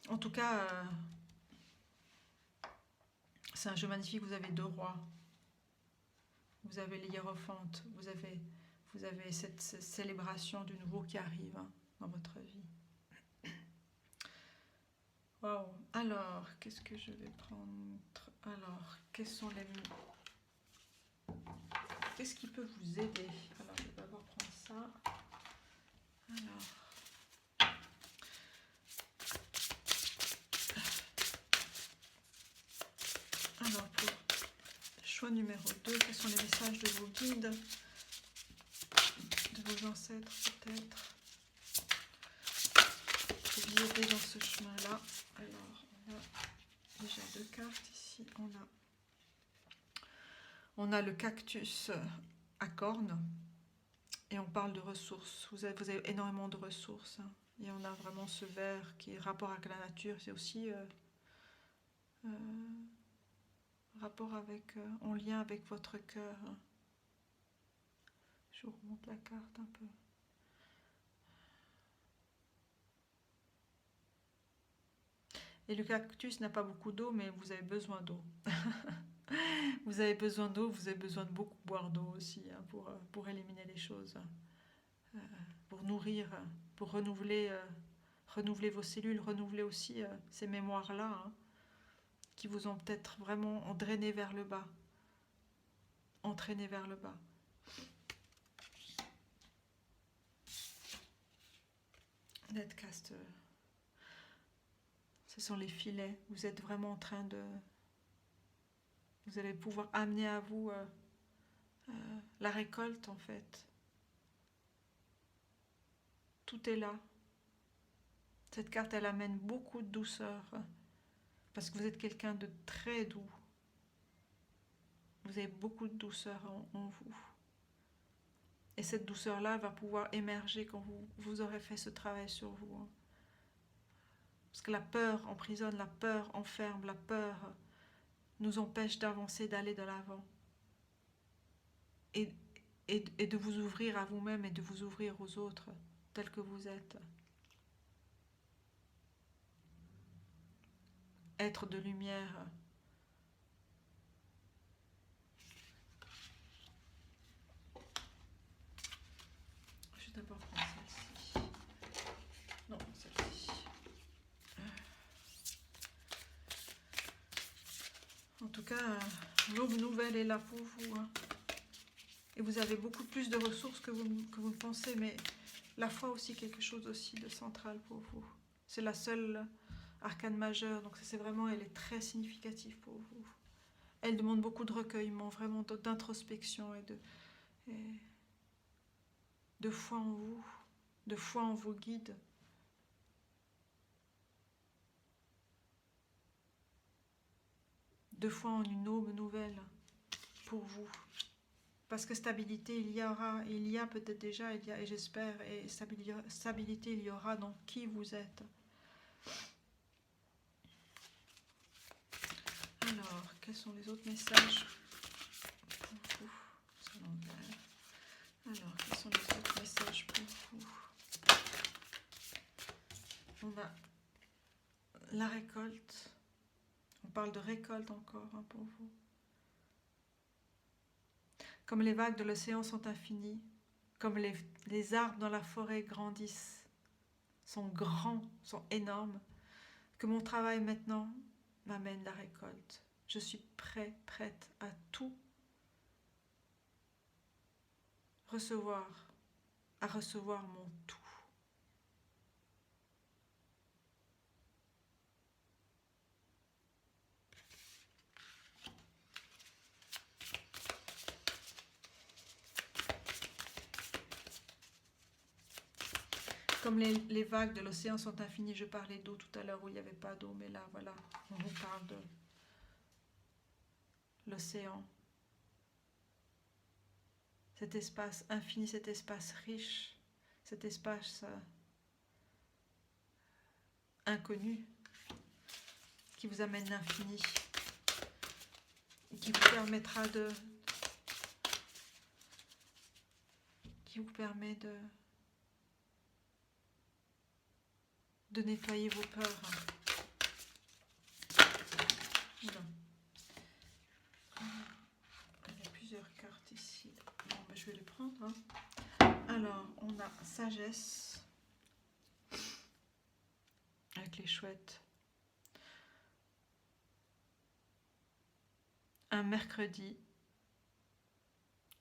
En tout cas, c'est un jeu magnifique. Vous avez 2 rois, vous avez les hiérophantes, vous avez cette célébration du nouveau qui arrive, hein, dans votre vie. Waouh. Alors, qu'est-ce que je vais prendre? Alors, qu'est-ce qui peut vous aider? Alors, je vais d'abord prendre ça. Alors, pour choix numéro 2, quels sont les messages de vos guides, de vos ancêtres peut-être, pour vous aider dans ce chemin-là? Alors, on a déjà 2 cartes ici. On a le cactus à cornes, et on parle de ressources. Vous avez énormément de ressources, hein. Et on a vraiment ce vert qui est rapport avec la nature. C'est aussi rapport avec, en lien avec votre cœur. Je vous remonte la carte un peu. Et le cactus n'a pas beaucoup d'eau, mais vous avez besoin d'eau. Vous avez besoin d'eau, vous avez besoin de beaucoup boire d'eau aussi, hein, pour éliminer les choses, pour nourrir, pour renouveler vos cellules, renouveler aussi ces mémoires-là, hein, qui vous ont peut-être vraiment drainé vers le bas, entraîné vers le bas. Netcast, ce sont les filets. Vous êtes vraiment en train de... Vous allez pouvoir amener à vous la récolte, en fait. Tout est là. Cette carte, elle amène beaucoup de douceur, parce que vous êtes quelqu'un de très doux. Vous avez beaucoup de douceur en vous. Et cette douceur-là va pouvoir émerger quand vous aurez fait ce travail sur vous, hein. Parce que la peur emprisonne, la peur enferme, la peur nous empêche d'avancer, d'aller de l'avant. Et, et de vous ouvrir à vous-même et de vous ouvrir aux autres, tels que vous êtes. Être de lumière. Je vais d'abord prendre celle-ci. Non, celle-ci. En tout cas, l'aube nouvelle est là pour vous. Hein. Et vous avez beaucoup plus de ressources que vous ne pensez, mais la foi aussi quelque chose aussi de central pour vous. C'est la seule arcane majeure, donc c'est vraiment, elle est très significative pour vous. Elle demande beaucoup de recueillement, vraiment d'introspection et de foi en vous, de foi en vos guides. De foi en une aube nouvelle pour vous. Parce que stabilité, il y a peut-être déjà, et j'espère, et stabilité, il y aura dans qui vous êtes. Alors, quels sont les autres messages pour vous? Alors, quels sont les autres messages pour vous? On a la récolte. On parle de récolte encore hein, pour vous. Comme les vagues de l'océan sont infinies, comme les arbres dans la forêt grandissent, sont grands, sont énormes, que mon travail maintenant m'amène la récolte. Je suis prête à tout recevoir, à recevoir mon tout. Comme les vagues de l'océan sont infinies, je parlais d'eau tout à l'heure où il n'y avait pas d'eau, mais là, voilà, on vous parle de l'océan. Cet espace infini, cet espace riche, cet espace inconnu qui vous amène l'infini, qui vous permettra qui vous permet de nettoyer vos peurs. Voilà. Il y a plusieurs cartes ici. Bon, ben, je vais les prendre. Hein. Alors, on a sagesse avec les chouettes. Un mercredi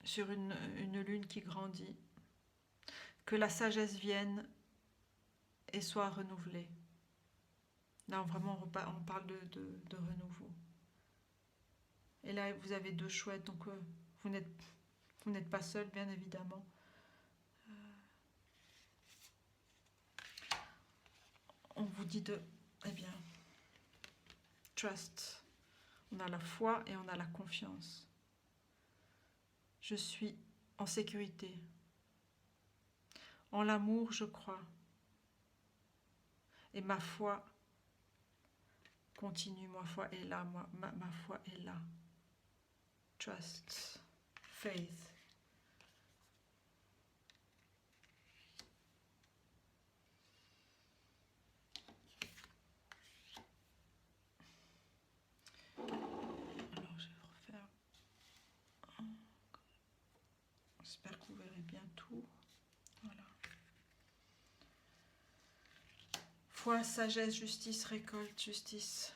sur une lune qui grandit. Que la sagesse vienne et soit renouvelée. Là, vraiment, on parle de renouveau. Et là, vous avez deux chouettes, donc vous n'êtes pas seul, bien évidemment. On vous dit eh bien, trust. On a la foi et on a la confiance. Je suis en sécurité. En l'amour, je crois. Et ma foi continue, ma foi est là, ma foi est là. Trust, faith. Alors, je vais refaire. J'espère que vous verrez bien tout. Voilà. Foi, sagesse, justice, récolte, justice.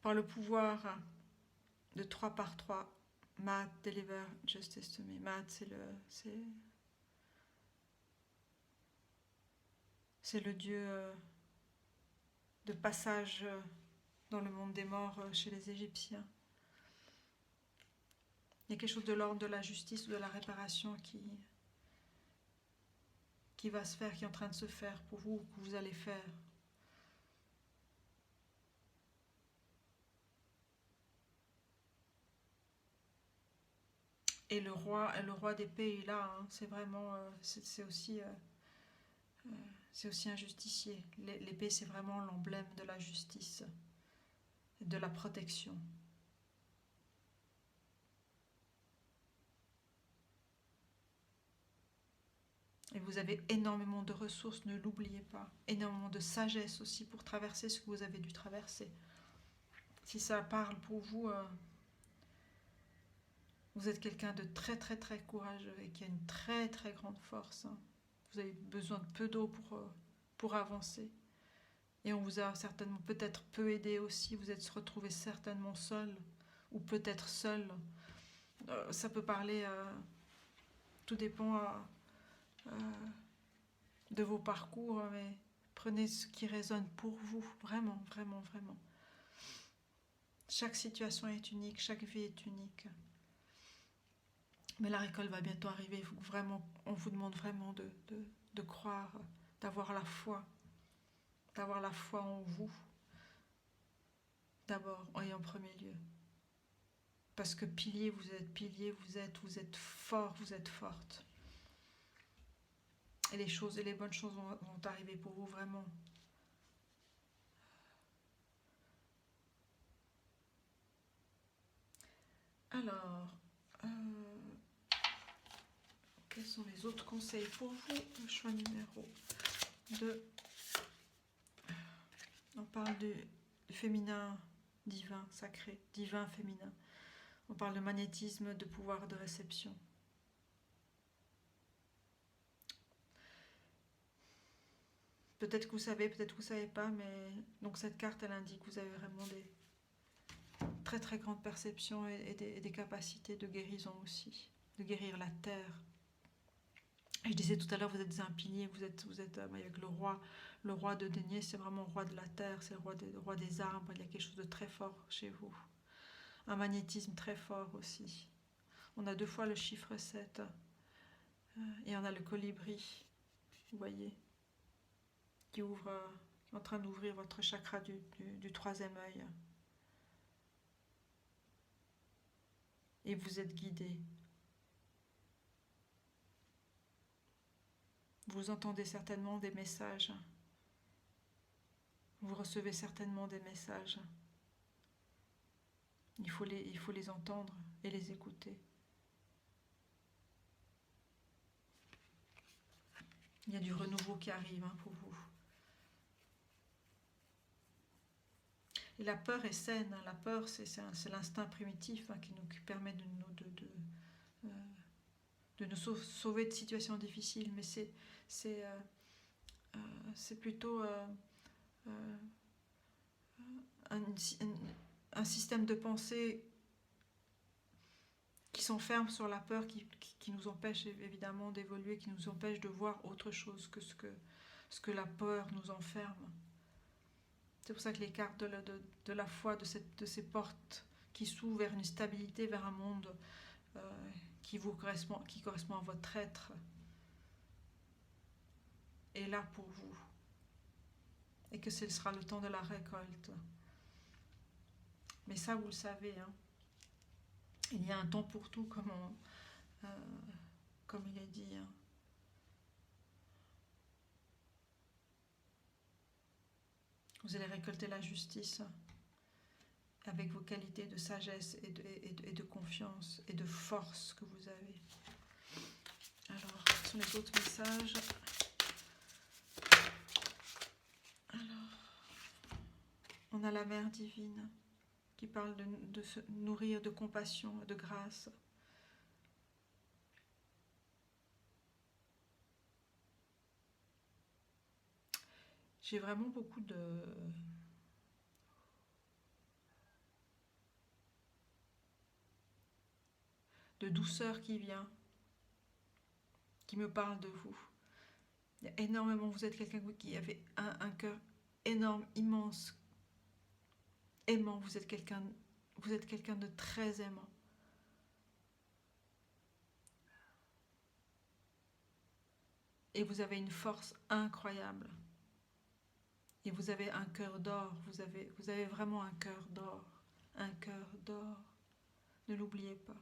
Par le pouvoir de 3 par 3, Maat, deliver justice to me. Maat, c'est le dieu de passage dans le monde des morts chez les Égyptiens. Il y a quelque chose de l'ordre de la justice ou de la réparation qui va se faire, qui est en train de se faire pour vous, que vous allez faire. Et le roi d'épée est là, hein. C'est vraiment, c'est aussi, C'est aussi un justicier. L'épée, c'est vraiment l'emblème de la justice et de la protection. Et vous avez énormément de ressources, ne l'oubliez pas. Énormément de sagesse aussi pour traverser ce que vous avez dû traverser. Si ça parle pour vous, vous êtes quelqu'un de très très très courageux et qui a une très très grande force. Vous avez besoin de peu d'eau pour avancer. Et on vous a certainement peut-être peu aidé aussi. Vous êtes retrouvé certainement seul ou peut-être seul. Ça peut parler, tout dépend de vos parcours, mais prenez ce qui résonne pour vous, vraiment, vraiment, vraiment. Chaque situation est unique, chaque vie est unique. Mais la récolte va bientôt arriver. On vous demande vraiment de croire, d'avoir la foi en vous, d'abord et en premier lieu. Parce que pilier, vous êtes fort, vous êtes forte. Et les bonnes choses vont arriver pour vous, vraiment. Alors, quels sont les autres conseils pour vous? Le choix numéro 2. On parle du féminin divin, sacré, divin féminin. On parle de magnétisme, de pouvoir de réception. Peut-être que vous savez, peut-être que vous ne savez pas, mais donc cette carte, elle indique que vous avez vraiment des très très grandes perceptions et des capacités de guérison aussi, de guérir la terre. Et je disais tout à l'heure, vous êtes un pilier, vous êtes avec le roi de denier, c'est vraiment le roi de la terre, c'est le roi des arbres, il y a quelque chose de très fort chez vous. Un magnétisme très fort aussi. On a 2 fois le chiffre 7 et on a le colibri, vous voyez, qui est en train d'ouvrir votre chakra du 3e œil. Et vous êtes guidé. Vous entendez certainement des messages. Vous recevez certainement des messages. Il faut les entendre et les écouter. Il y a du renouveau qui arrive pour vous. Et la peur est saine. La peur, c'est l'instinct primitif qui permet de nous sauver de situations difficiles. Mais c'est plutôt un système de pensée qui s'enferme sur la peur, qui nous empêche évidemment d'évoluer, qui nous empêche de voir autre chose que ce que la peur nous enferme. C'est pour ça que les cartes de la foi, de ces portes qui s'ouvrent vers une stabilité, vers un monde qui correspond à votre être, est là pour vous. Et que ce sera le temps de la récolte. Mais ça, vous le savez, il y a un temps pour tout, comme il est dit. Vous allez récolter la justice avec vos qualités de sagesse et de confiance et de force que vous avez. Alors, quels sont les autres messages? Alors, on a la Mère divine qui parle de se nourrir de compassion, de grâce. J'ai vraiment beaucoup de douceur qui vient, qui me parle de vous. Il y a énormément, vous êtes quelqu'un qui avait un cœur énorme, immense, aimant, vous êtes quelqu'un de très aimant. Et vous avez une force incroyable. Et vous avez un cœur d'or, vous avez vraiment un cœur d'or. Un cœur d'or. Ne l'oubliez pas.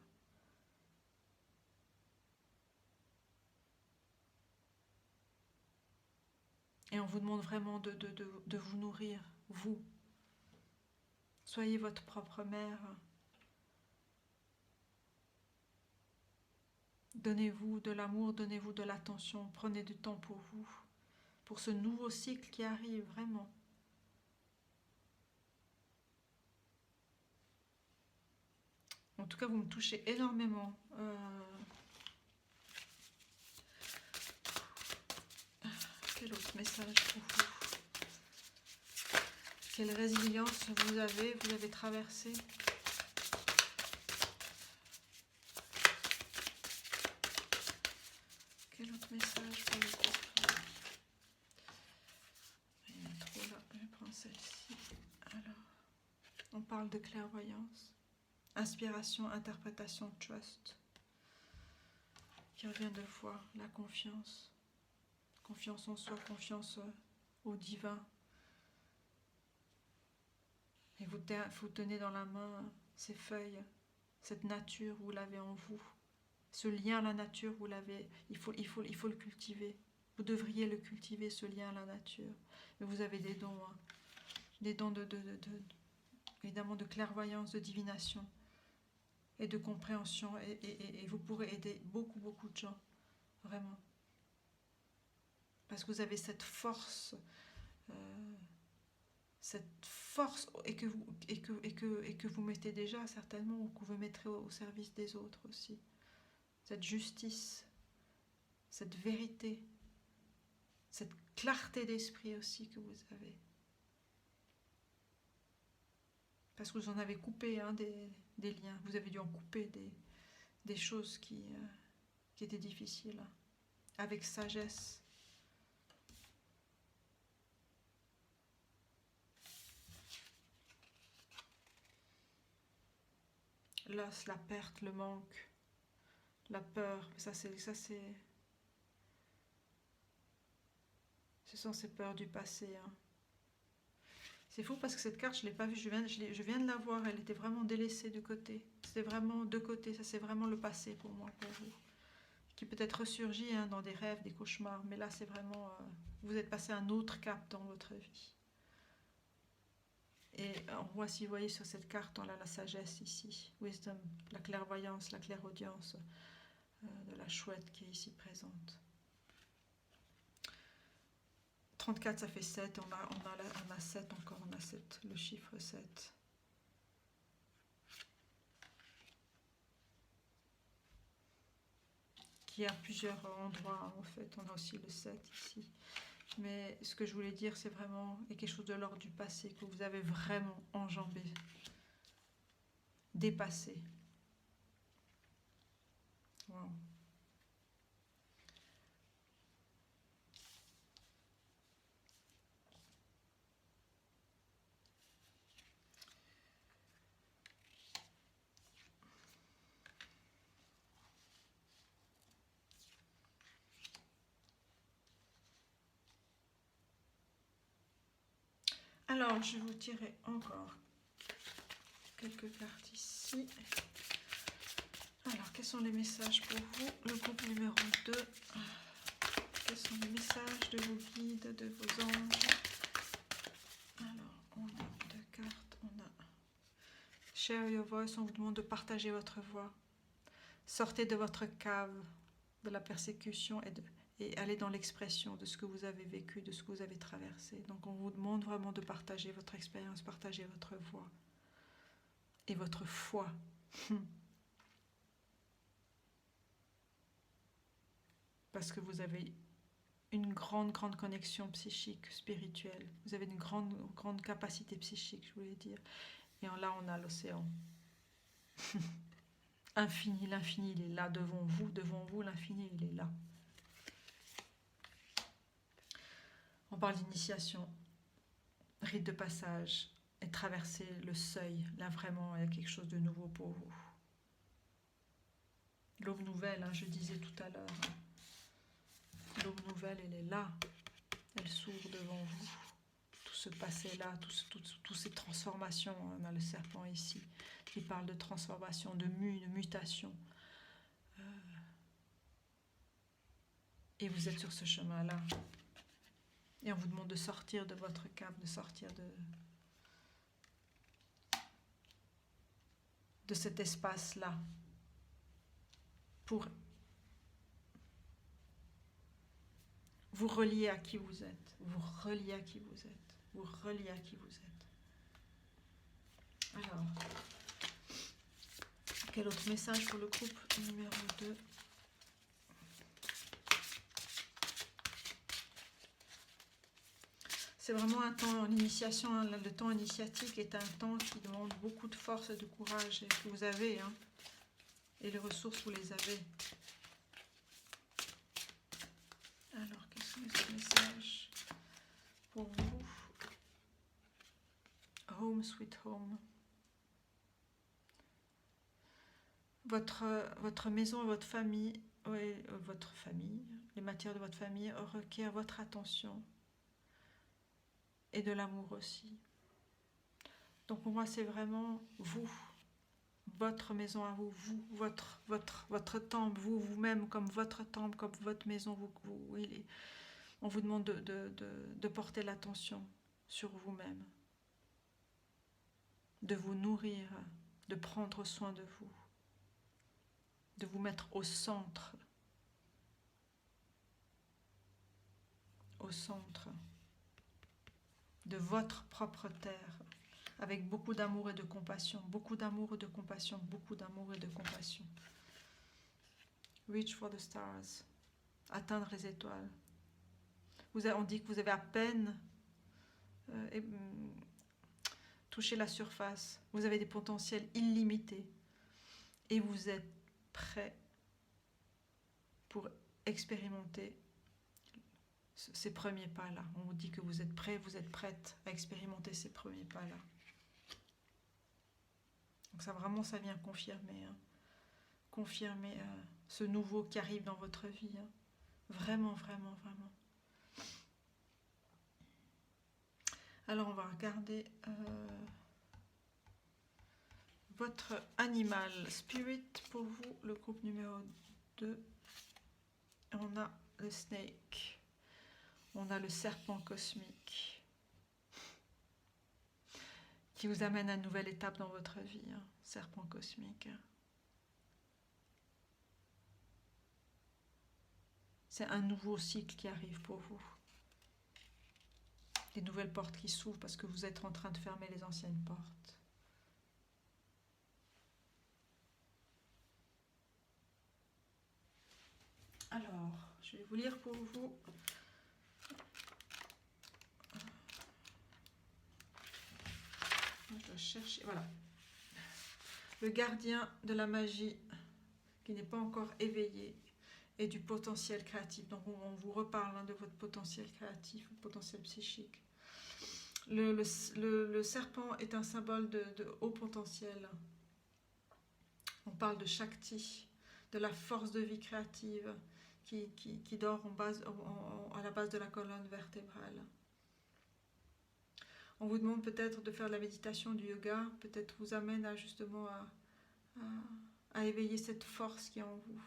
Et on vous demande vraiment de vous nourrir, vous. Soyez votre propre mère. Donnez-vous de l'amour, donnez-vous de l'attention, prenez du temps pour vous, pour ce nouveau cycle qui arrive, vraiment. En tout cas, vous me touchez énormément. Quel autre message pour vous? Quelle résilience vous avez traversé? Quel autre message pour le couple? Il y en a trop là, je vais prendre celle-ci. Alors, on parle de clairvoyance, inspiration, interprétation, trust, qui revient deux fois, la confiance. Confiance en soi, confiance au divin. Et vous tenez dans la main ces feuilles, cette nature, vous l'avez en vous. Ce lien à la nature, vous l'avez, il faut le cultiver. Vous devriez le cultiver, ce lien à la nature. Mais vous avez des dons, hein. Des dons évidemment de clairvoyance, de divination et de compréhension. Et vous pourrez aider beaucoup, beaucoup de gens, vraiment. Parce que vous avez cette force, et que vous mettez déjà certainement, ou que vous mettrez au service des autres aussi. Cette justice, cette vérité, cette clarté d'esprit aussi que vous avez. Parce que vous en avez coupé des liens, vous avez dû en couper des choses qui étaient difficiles, hein, avec sagesse. L'os, la perte, le manque, la peur, ce sont ces peurs du passé, hein. C'est fou parce que cette carte, je ne l'ai pas vue, je viens de la voir, elle était vraiment délaissée de côté. C'était vraiment de côté, ça c'est vraiment le passé pour moi, pour vous. Qui peut être ressurgi, hein, dans des rêves, des cauchemars, mais là c'est vraiment, vous êtes passé à un autre cap dans votre vie. Et on voit, si vous voyez sur cette carte, on a la sagesse ici, wisdom, la clairvoyance, la clairaudience de la chouette qui est ici présente. 34, ça fait 7, on a 7 encore, on a 7, le chiffre 7. Qui est à plusieurs endroits, en fait, on a aussi le 7 ici. Mais ce que je voulais dire, c'est vraiment quelque chose de l'ordre du passé que vous avez vraiment enjambé, dépassé. Wow. Alors, je vais vous tirer encore quelques cartes ici. Alors, quels sont les messages pour vous? Le groupe numéro 2. Quels sont les messages de vos guides, de vos anges? Alors, on a 2 cartes. On a Share your voice, on vous demande de partager votre voix. Sortez de votre cave, de la persécution et allez dans l'expression de ce que vous avez vécu, de ce que vous avez traversé. Donc on vous demande vraiment de partager votre expérience, partager votre voix et votre foi. Parce que vous avez une grande connexion psychique, spirituelle. Vous avez une grande capacité psychique, je voulais dire. Et là, on a l'océan. Infini, l'infini, il est là devant vous, l'infini, il est là. On parle d'initiation, rite de passage, et traverser le seuil. Là, vraiment, il y a quelque chose de nouveau pour vous. L'aube nouvelle, hein, je disais tout à l'heure. L'aube nouvelle, elle est là. Elle s'ouvre devant vous. Tout ce passé-là, toutes ces transformations. On a le serpent ici qui parle de transformation, de mutation. Et vous êtes sur ce chemin-là. Et on vous demande de sortir de votre cape, de sortir de cet espace-là pour vous relier à qui vous êtes, vous relier à qui vous êtes, vous relier à qui vous êtes. Alors, quel autre message pour le groupe numéro 2? C'est vraiment un temps, l'initiation, hein, le temps initiatique est un temps qui demande beaucoup de force et de courage, et que vous avez, hein, et les ressources, vous les avez. Alors, qu'est-ce que c'est ce message pour vous? Home sweet home. Votre maison et votre famille, les matières de votre famille requièrent votre attention et de l'amour aussi. Donc pour moi, c'est vraiment vous, votre maison à vous, votre temple, vous-même comme votre temple, comme votre maison. On vous demande de porter l'attention sur vous-même, de vous nourrir, de prendre soin de vous mettre au centre de votre propre terre, avec beaucoup d'amour et de compassion, beaucoup d'amour et de compassion, beaucoup d'amour et de compassion. Reach for the stars, atteindre les étoiles. On dit que vous avez à peine touché la surface, vous avez des potentiels illimités et vous êtes prêt pour expérimenter ces premiers pas-là. On vous dit que vous êtes prêt, vous êtes prête à expérimenter ces premiers pas-là. Donc ça vraiment, ça vient confirmer, hein, confirmer ce nouveau qui arrive dans votre vie. Hein. Vraiment, vraiment, vraiment. Alors on va regarder votre animal spirit pour vous, le groupe numéro 2. On a le snake. On a le serpent cosmique qui vous amène à une nouvelle étape dans votre vie, hein, serpent cosmique. C'est un nouveau cycle qui arrive pour vous. Des nouvelles portes qui s'ouvrent parce que vous êtes en train de fermer les anciennes portes. Alors, je vais vous lire pour vous. Je dois chercher, voilà. Le gardien de la magie qui n'est pas encore éveillé et du potentiel créatif. Donc on vous reparle, hein, de votre potentiel créatif, votre potentiel psychique. Le serpent est un symbole de haut potentiel. On parle de Shakti, de la force de vie créative qui dort à la base de la colonne vertébrale. On vous demande peut-être de faire de la méditation, du yoga, peut-être vous amène à justement à éveiller cette force qui est en vous.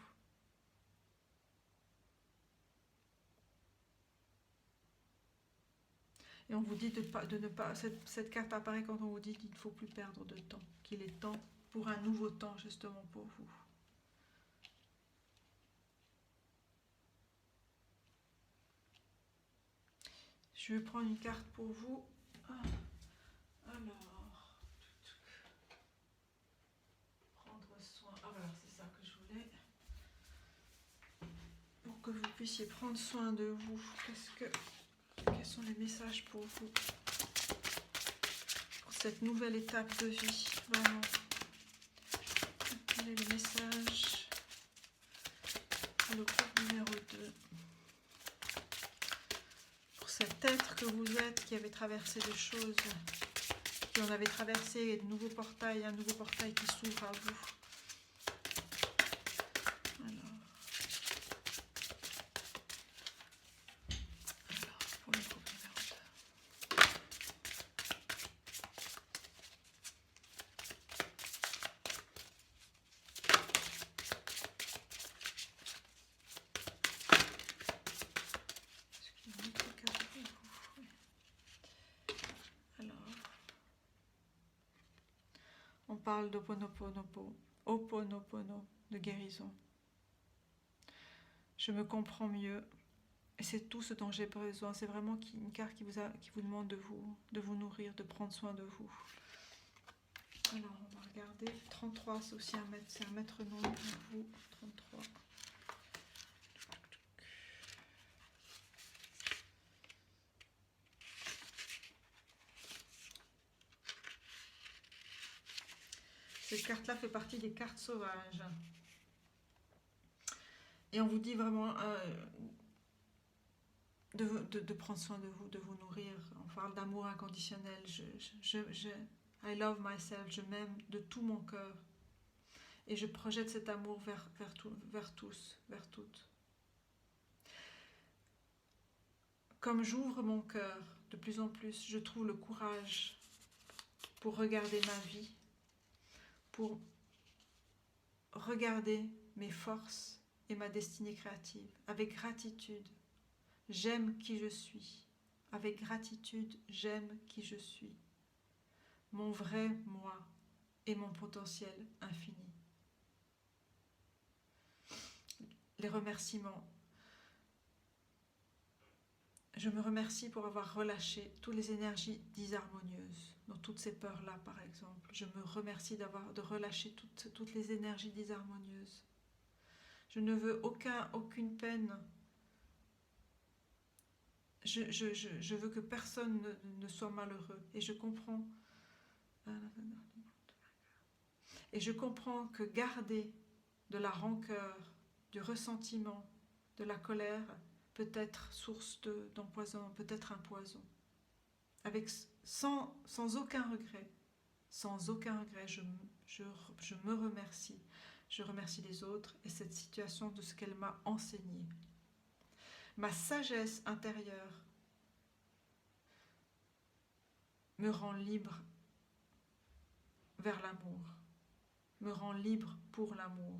Et on vous dit de ne pas... Cette carte apparaît quand on vous dit qu'il ne faut plus perdre de temps, qu'il est temps pour un nouveau temps justement pour vous. Je vais prendre une carte pour vous. Alors, prendre soin. Ah voilà, c'est ça que je voulais. Pour que vous puissiez prendre soin de vous. Quels sont les messages pour vous? Pour cette nouvelle étape de vie, vraiment. Quel est le message pour le groupe numéro 2? Pour cet être que vous êtes, qui avait traversé des choses, qui en avait traversé de nouveaux portails, un nouveau portail qui s'ouvre à vous. Pour le groupe numéro 2. Est-ce qu'il y a une autre carte pour vous? parle d'Ho'oponopono, de guérison. Je me comprends mieux. Et c'est tout ce dont j'ai besoin. C'est vraiment une carte qui vous demande de vous nourrir, de prendre soin de vous. Alors, on va regarder. 33, c'est aussi un maître nom pour vous. 33. Cette carte-là fait partie des cartes sauvages. Et on vous dit vraiment de prendre soin de vous, de vous nourrir. On parle d'amour inconditionnel. I love myself, je m'aime de tout mon cœur. Et je projette cet amour vers tous, vers toutes. Comme j'ouvre mon cœur de plus en plus, je trouve le courage pour regarder ma vie, pour regarder mes forces et ma destinée créative avec gratitude. J'aime qui je suis. Avec gratitude, j'aime qui je suis. Mon vrai moi et mon potentiel infini. Les remerciements. Je me remercie pour avoir relâché toutes les énergies disharmonieuses, dans toutes ces peurs-là par exemple. Je me remercie de relâcher toutes les énergies disharmonieuses. Je ne veux aucune peine. Je veux que personne ne soit malheureux. Et je comprends. Et je comprends que garder de la rancœur, du ressentiment, de la colère peut être source d'empoisonnement, peut être un poison. Sans aucun regret, je me remercie. Je remercie les autres et cette situation de ce qu'elle m'a enseigné. Ma sagesse intérieure me rend libre vers l'amour, me rend libre pour l'amour.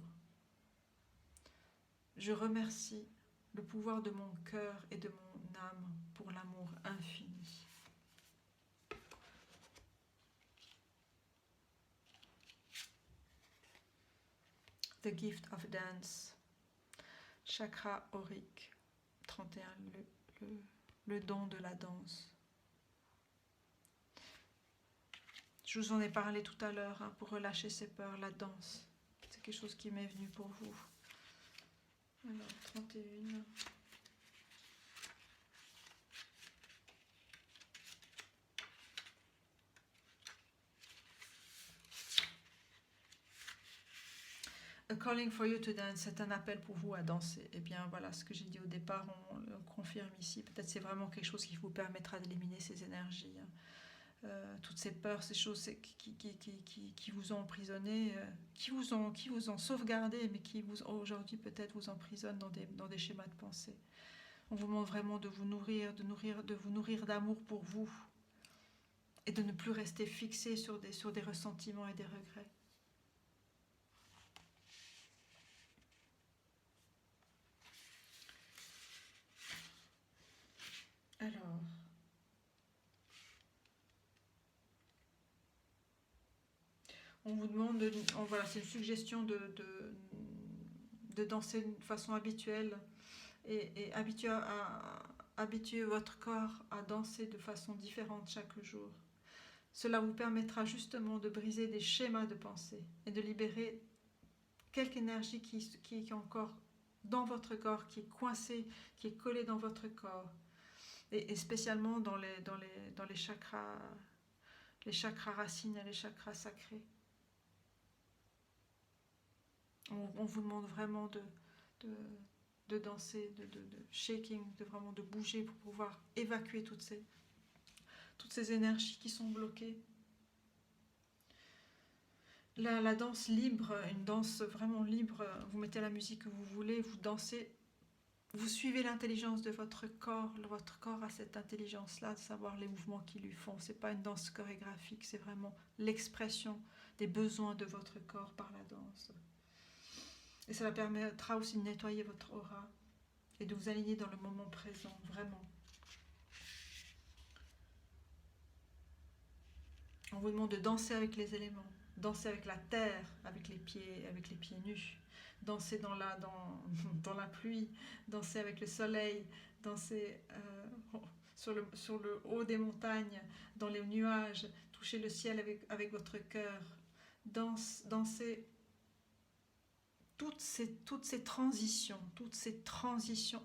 Je remercie le pouvoir de mon cœur et de mon âme pour l'amour infini. The Gift of Dance, chakra aurique, 31, le don de la danse. Je vous en ai parlé tout à l'heure, pour relâcher ces peurs, la danse. C'est quelque chose qui m'est venu pour vous. Alors, 31. A calling for you to dance, c'est un appel pour vous à danser. Et bien voilà, ce que j'ai dit au départ, on le confirme ici. Peut-être c'est vraiment quelque chose qui vous permettra d'éliminer ces énergies. Toutes ces peurs, ces choses qui vous ont emprisonné, qui vous ont sauvegardé, mais qui aujourd'hui peut-être vous emprisonnent dans des schémas de pensée. On vous demande vraiment de vous nourrir d'amour pour vous et de ne plus rester fixé sur des ressentiments et des regrets. Alors, on vous demande, voilà, c'est une suggestion de danser de façon habituelle et habituer votre corps à danser de façon différente chaque jour. Cela vous permettra justement de briser des schémas de pensée et de libérer quelque énergie qui est encore dans votre corps, qui est coincée, qui est collée dans votre corps. Et spécialement dans les chakras racines et les chakras sacrés. On vous demande vraiment de danser, de shaking, de bouger pour pouvoir évacuer toutes ces énergies qui sont bloquées. La danse libre, une danse vraiment libre, vous mettez la musique que vous voulez, vous dansez, vous suivez l'intelligence de votre corps a cette intelligence-là de savoir les mouvements qu'il lui font. C'est pas une danse chorégraphique, c'est vraiment l'expression des besoins de votre corps par la danse. Et cela permettra aussi de nettoyer votre aura et de vous aligner dans le moment présent, vraiment. On vous demande de danser avec les éléments, danser avec la terre, avec les pieds nus, danser dans la pluie, danser avec le soleil, danser sur le haut des montagnes, dans les nuages, toucher le ciel avec votre cœur, danser toutes ces transitions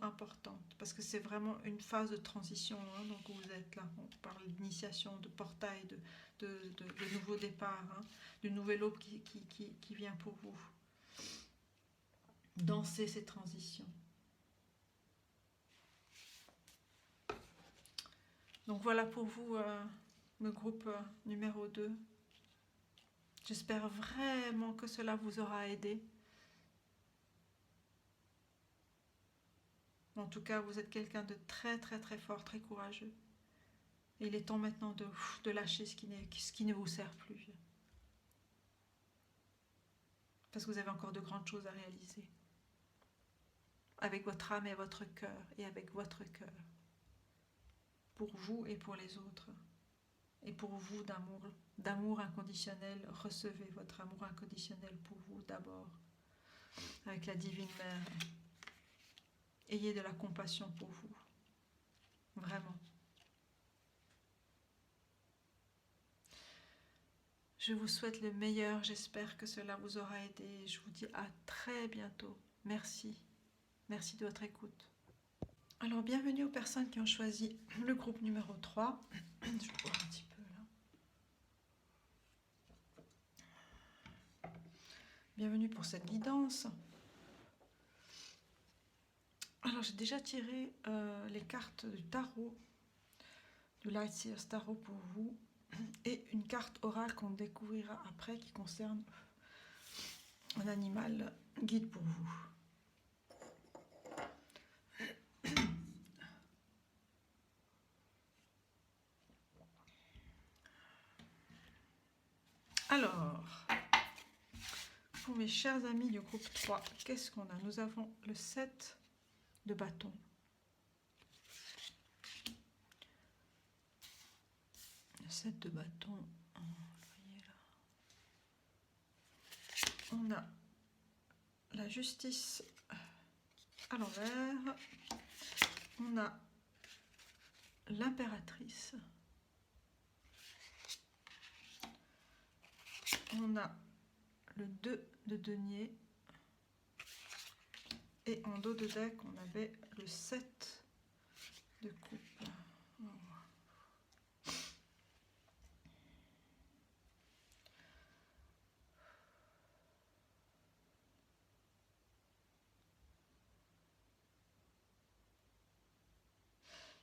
importantes, parce que c'est vraiment une phase de transition, hein, donc vous êtes là, on parle d'initiation, de portail, de nouveau départ, hein, d'une nouvelle aube qui vient pour vous. Dansez ces transitions. Donc voilà pour vous le groupe numéro 2. J'espère vraiment que cela vous aura aidé. En tout cas, vous êtes quelqu'un de très très très fort, très courageux. Et il est temps maintenant de lâcher ce qui ne vous sert plus. Parce que vous avez encore de grandes choses à réaliser. Avec votre âme et votre cœur, et avec votre cœur. Pour vous et pour les autres. Et pour vous d'amour inconditionnel, recevez votre amour inconditionnel pour vous d'abord. Avec la Divine Mère. Ayez de la compassion pour vous. Vraiment. Je vous souhaite le meilleur. J'espère que cela vous aura aidé. Je vous dis à très bientôt. Merci. Merci de votre écoute. Alors, bienvenue aux personnes qui ont choisi le groupe numéro 3. Je vais voir un petit peu là. Bienvenue pour cette guidance. Alors, j'ai déjà tiré les cartes du tarot, du Light Seers Tarot pour vous, et une carte orale qu'on découvrira après qui concerne un animal guide pour vous. Alors, pour mes chers amis du groupe 3, qu'est-ce qu'on a? Nous avons le 7 de bâton. Le 7 de bâton, voyez là. On a la justice à l'envers. On a l'impératrice. On a le 2 de denier. Et en dos de deck, on avait le 7 de coupe.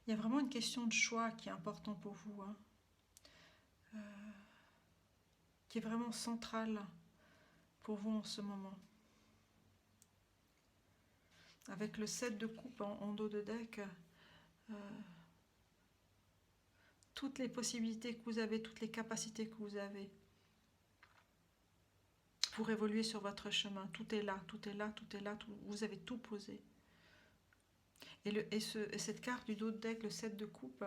Il y a vraiment une question de choix qui est importante pour vous, hein. Qui est vraiment centrale pour vous en ce moment. Avec le 7 de coupe en dos de deck, toutes les possibilités que vous avez, toutes les capacités que vous avez pour évoluer sur votre chemin, tout est là, tout est là, tout est là, vous avez tout posé. Et cette carte du dos de deck, le 7 de coupe,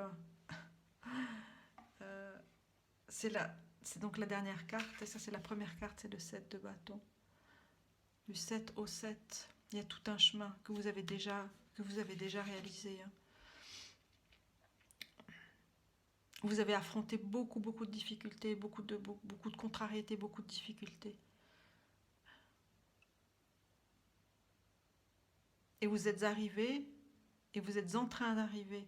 c'est donc la dernière carte, et ça c'est la première carte, c'est le 7 de bâton. Du 7 au 7, il y a tout un chemin que vous avez déjà réalisé. Hein. Vous avez affronté beaucoup de difficultés, beaucoup de contrariétés, beaucoup de difficultés. Et vous êtes arrivé, et vous êtes en train d'arriver,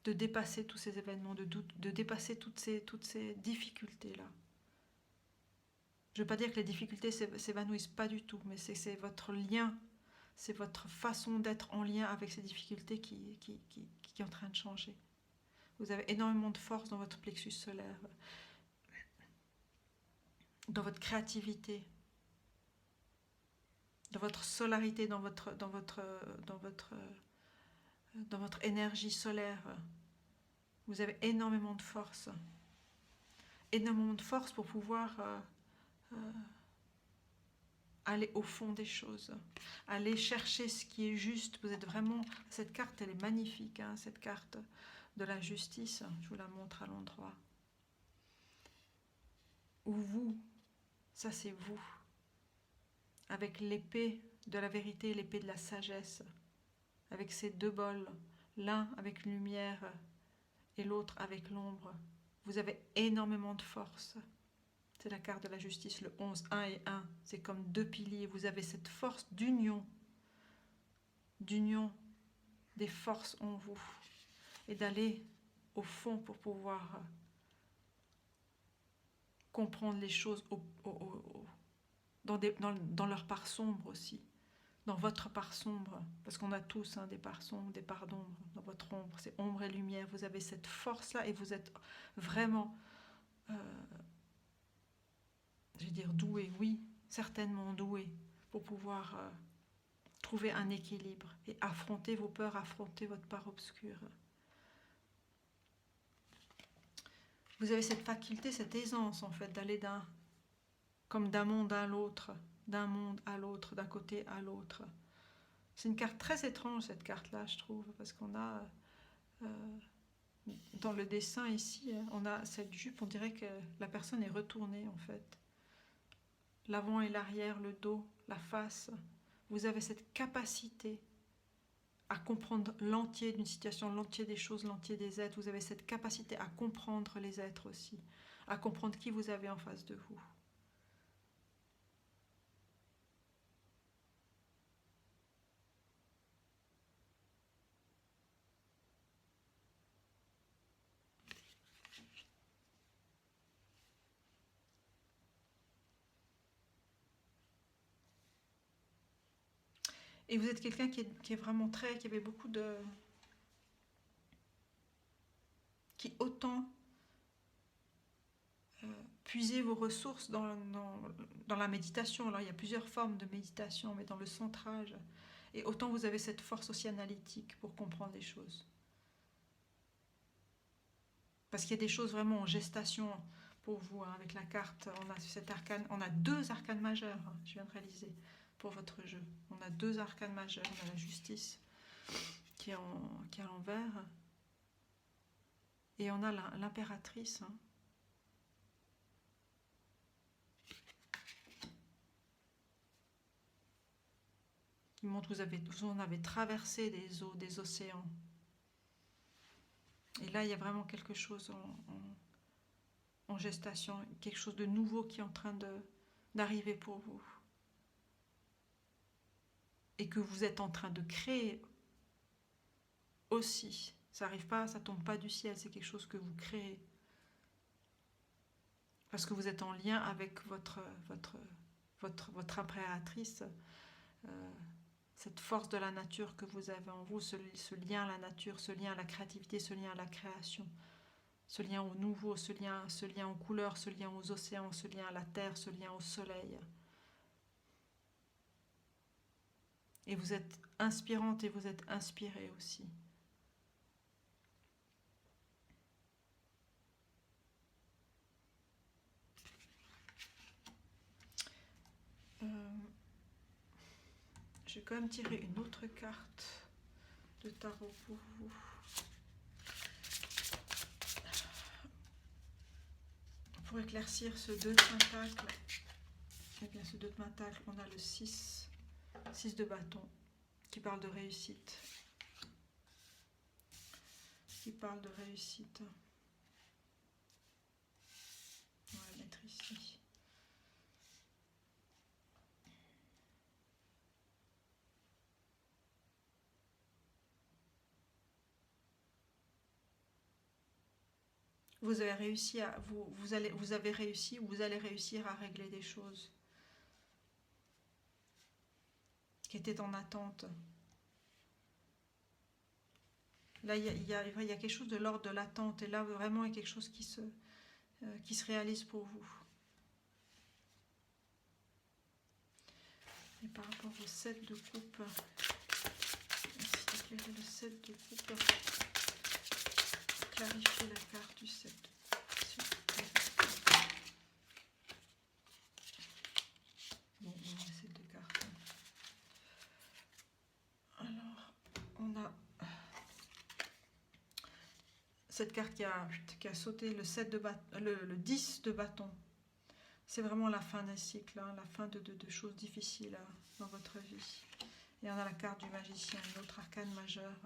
de dépasser tous ces événements, de dépasser toutes ces difficultés-là. Je ne veux pas dire que les difficultés s'évanouissent, pas du tout, mais c'est votre lien, c'est votre façon d'être en lien avec ces difficultés qui est en train de changer. Vous avez énormément de force dans votre plexus solaire, dans votre créativité, dans votre solarité, dans votre énergie solaire. Vous avez énormément de force pour pouvoir aller au fond des choses, aller chercher ce qui est juste. Vous êtes vraiment, cette carte elle est magnifique, hein, cette carte. de la justice, je vous la montre à l'endroit. Où vous, ça c'est vous, avec l'épée de la vérité et l'épée de la sagesse, avec ces deux bols, l'un avec lumière et l'autre avec l'ombre. Vous avez énormément de force. C'est la carte de la justice, le 11, 1 et 1. C'est comme deux piliers. Vous avez cette force d'union des forces en vous. Et d'aller au fond pour pouvoir comprendre les choses dans leur part sombre aussi. Dans votre part sombre, parce qu'on a tous des parts sombres, des parts d'ombre. Dans votre ombre, c'est ombre et lumière. Vous avez cette force-là et vous êtes vraiment, je vais dire doué, oui, certainement doué, pour pouvoir trouver un équilibre et affronter vos peurs, affronter votre part obscure. Vous avez cette faculté, cette aisance en fait, d'aller comme d'un monde à l'autre, d'un monde à l'autre, d'un côté à l'autre. C'est une carte très étrange, cette carte-là, je trouve, parce qu'on a, dans le dessin ici, on a cette jupe, on dirait que la personne est retournée, en fait. L'avant et l'arrière, le dos, la face. Vous avez cette capacité à comprendre l'entier d'une situation, l'entier des choses, l'entier des êtres. Vous avez cette capacité à comprendre les êtres aussi, à comprendre qui vous avez en face de vous. Et vous êtes quelqu'un qui est vraiment qui avait beaucoup de... qui autant puiser vos ressources dans la méditation. Alors il y a plusieurs formes de méditation, mais dans le centrage. Et autant vous avez cette force aussi analytique pour comprendre les choses. Parce qu'il y a des choses vraiment en gestation pour vous. Avec la carte, on a cet arcane, on a deux arcanes majeurs, je viens de réaliser, pour votre jeu. On a deux arcanes majeurs. On a la justice qui est à l'envers. Et on a l'impératrice. Qui montre que vous en avez traversé des eaux, des océans. Et là, il y a vraiment quelque chose en gestation, quelque chose de nouveau qui est en train d'arriver pour vous. Et que vous êtes en train de créer aussi. Ça arrive pas, ça tombe pas du ciel, c'est quelque chose que vous créez. Parce que vous êtes en lien avec votre impératrice, cette force de la nature que vous avez en vous, ce lien à la nature, ce lien à la créativité, ce lien à la création, ce lien au nouveau, ce lien aux couleurs, ce lien aux océans, ce lien à la terre, ce lien au soleil. Et vous êtes inspirante et vous êtes inspirée aussi. Je vais quand même tirer une autre carte de tarot pour vous. Pour éclaircir ce 2 de pentacle, eh bien ce 2 de pentacle, on a le 6 de bâton qui parle de réussite. Qui parle de réussite. On va le mettre ici. Vous avez réussi vous avez réussi ou vous allez réussir à régler des choses qui étaient en attente. Là, il y a quelque chose de l'ordre de l'attente, et là, vraiment, il y a quelque chose qui se réalise pour vous. Et par rapport au 7 de coupe, éclairer le 7 de coupe, clarifier la carte du 7 de coupe. Bon, on a 7 de cartes. Alors, on a cette carte qui a sauté le 7 de le 10 de bâton. C'est vraiment la fin d'un cycle, hein, la fin de choses difficiles dans votre vie. Et on a la carte du magicien, une autre arcane majeure.